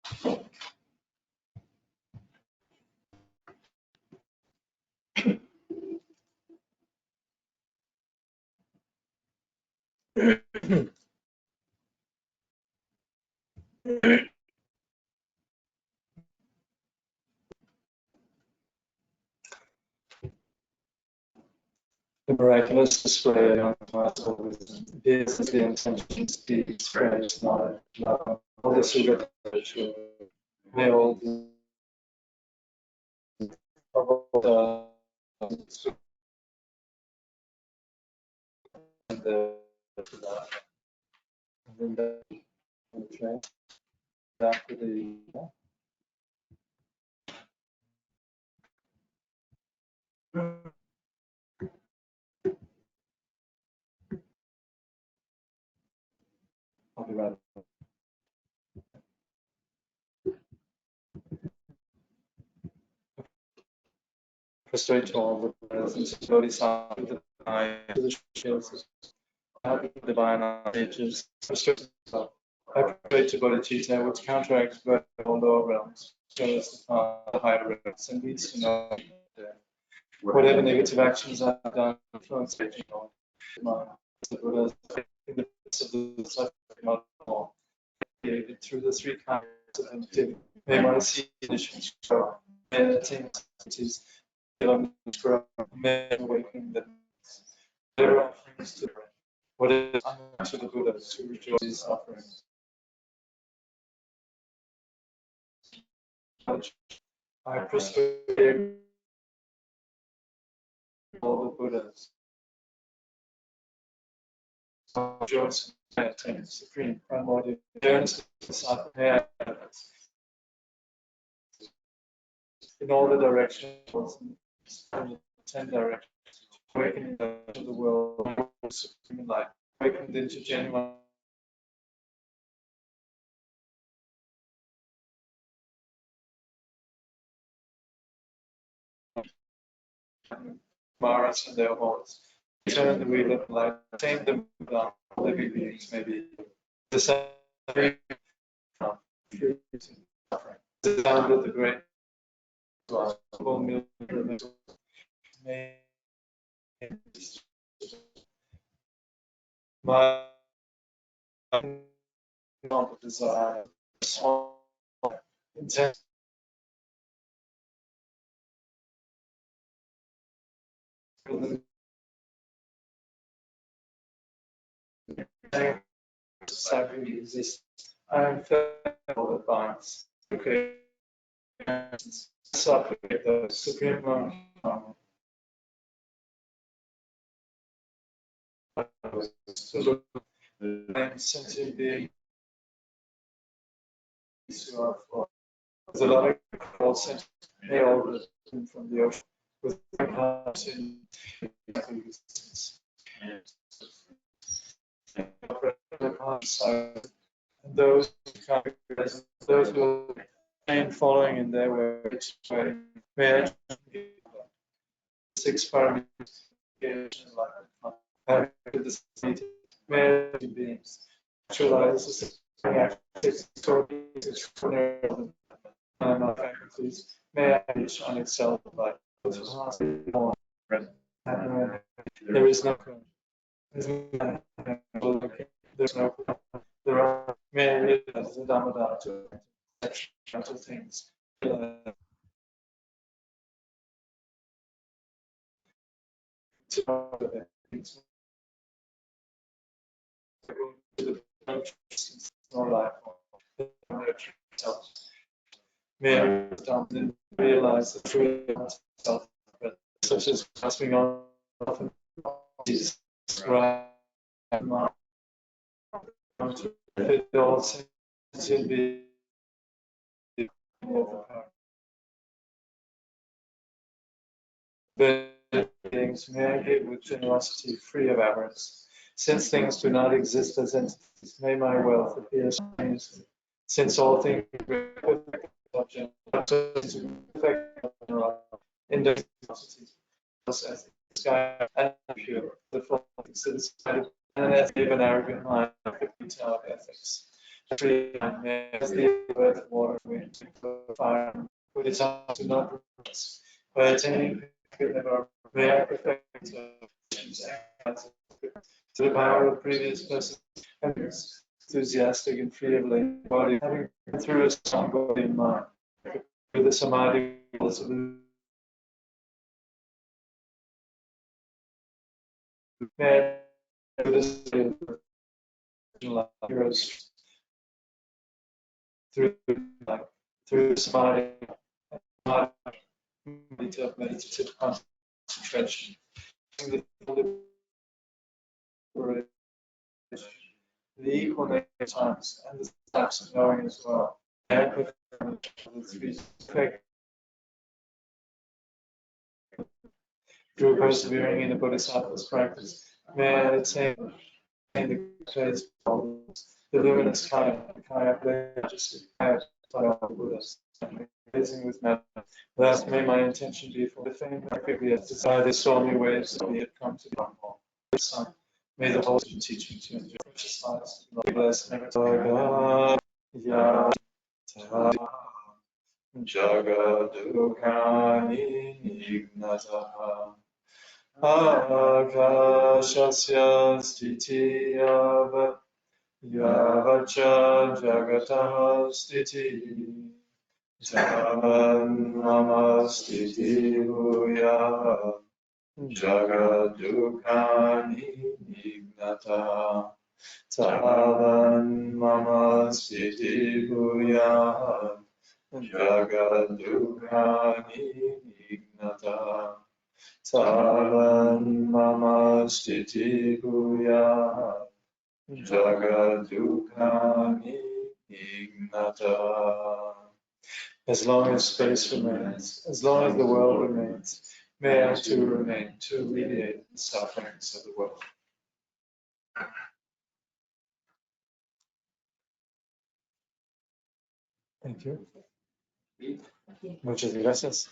The miraculous display on possible wisdom is the intention, speech, praise, knowledge, love, all the secret virtue, may all be and then after the I'll be right back. Prostrate to all the presence, slowly sound the eye to the shields, happy divine ages, prostrate to self. I pray to Bodhicitta, which counteracts all lower realms, shows the higher realms, and leads to know whatever negative actions I've done, influence raging on the Buddha's in the midst of the suffering, not more. Created through the three kinds of activity. May my seed conditions grow, meditating activities, grow, may awakening the whatever offerings to whatever to the Buddha to rejoice these offerings. I prostrate all the Buddhas. Rejoice in attain supreme primordial awareness in all the directions, in 10 directions, awakening to the world, supreme light, awakened into genuine Maras and their horns. Turn the wheel of life, tame them down, living beings may be the sound of the great my desire, small, intense. Society exists. I am fed all advance. Okay. Separate the supreme from and sentient beings who are for the lot of false sentient may all return from the ocean with hearts in existence. And those who are following in their way may six parameters may beings actualize faculties may reach on itself by there is no there's no there are many Dhamma to things. No life. May realize the truth of myself, such as grasping on Jesus right to all sentient beings may give with generosity, free of avarice. Since things do not exist as entities, may my wealth appear spontaneously. Since all things in as the sky and pure, the full considers and an arrogant mind of ethics. free as the earth, water, wind, fire, put it on to no purpose. By attaining may I perfect to the power of previous persons, enthusiastic and free of labor, body, having been through a strong body and mind, with the samadhi heroes through samadhi, meditative concentration, the equal nature of times and the types of knowing as well. Through persevering in the Bodhisattva's practice, may I attain the praise of the luminous Kaya, majesty, Kaya, Buddhas, amazing with matter. Thus may my intention be for the fame perfectly as desire the stormy waves that we have come to the humble. May the whole teach me to enjoy precious lives. Bless never Jagadukani Nignataha Akashasya Stiti Yavacha Jagataha Stiti Javan Mama Stiti Huya Jagadukani Nignataha Tavan Mama Stiti Huya Jagadukani Nignata Tavan Mama Stiti Bhuya Jagadukani Nignata. As long as space remains, as long as the world remains, may I too remain to alleviate the sufferings of the world. Thank you. Muchas gracias.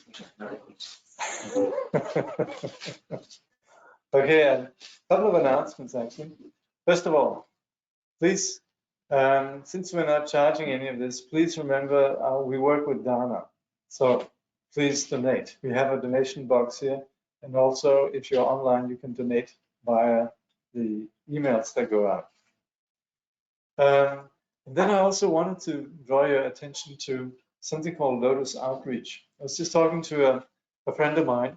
Okay, a couple of announcements actually. First of all, please, since we're not charging any of this, please remember we work with Dana. So please donate. We have a donation box here. And also, if you're online, you can donate via the emails that go out. And then I also wanted to draw your attention to something called Lotus Outreach. I was just talking to a friend of mine,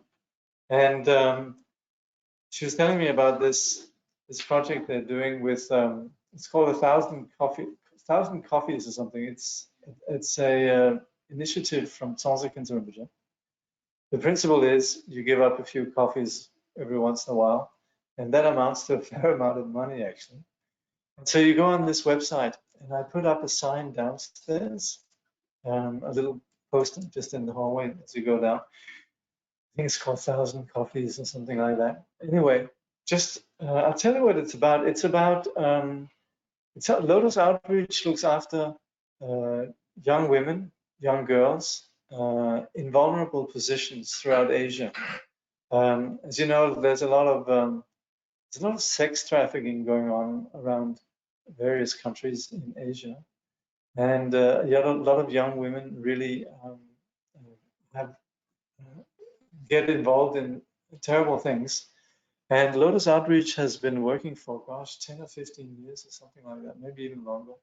and she was telling me about this project they're doing with it's called 1,000 Coffees or something. It's a initiative from Tanzania and Rinpoche. The principle is you give up a few coffees every once in a while, and that amounts to a fair amount of money actually. And so you go on this website, and I put up a sign downstairs, a little poster just in the hallway as you go down. I think it's called 1,000 Coffees or something like that. Anyway, just I'll tell you what it's about. It's about Lotus Outreach looks after young women, young girls in vulnerable positions throughout Asia. As you know, there's a lot of sex trafficking going on around various countries in Asia, and a lot of young women really get involved in terrible things. And Lotus Outreach has been working for, gosh, 10 or 15 years or something like that, maybe even longer.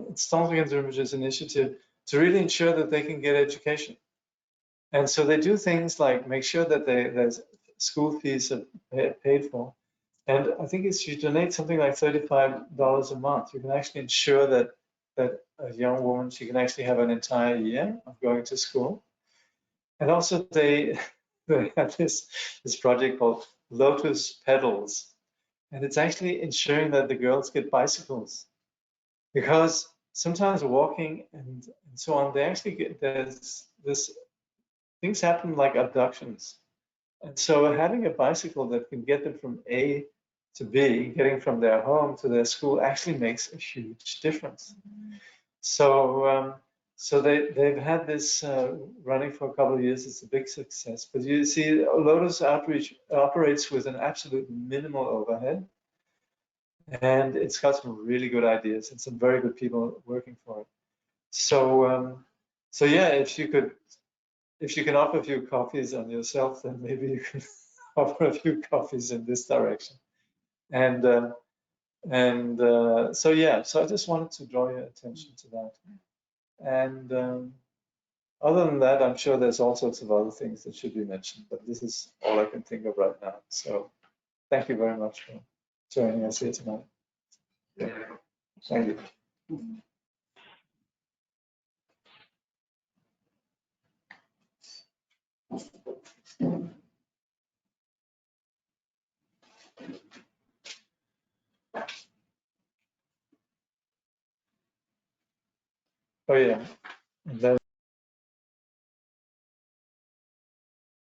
It's Tanzania and Rinpoche's initiative to really ensure that they can get education. And so they do things like make sure that there's school fees are paid for. And I think if you donate something like $35 a month, you can actually ensure that a young woman, she can actually have an entire year of going to school. And also they have this project called Lotus Pedals. And it's actually ensuring that the girls get bicycles. Because sometimes walking and so on, they actually get, things happen like abductions. And so having a bicycle that can get them from A to B, getting from their home to their school, actually makes a huge difference. So they've had this running for a couple of years. It's a big success. But you see, Lotus Outreach operates with an absolute minimal overhead. and it's got some really good ideas and some very good people working for it. So, so yeah, if you can offer a few coffees on yourself, then maybe you can offer a few coffees in this direction. And so yeah, so I just wanted to draw your attention to that. And other than that, I'm sure there's all sorts of other things that should be mentioned, but this is all I can think of right now. So thank you very much for joining us here tonight. Yeah. Thank you. Oh yeah. And then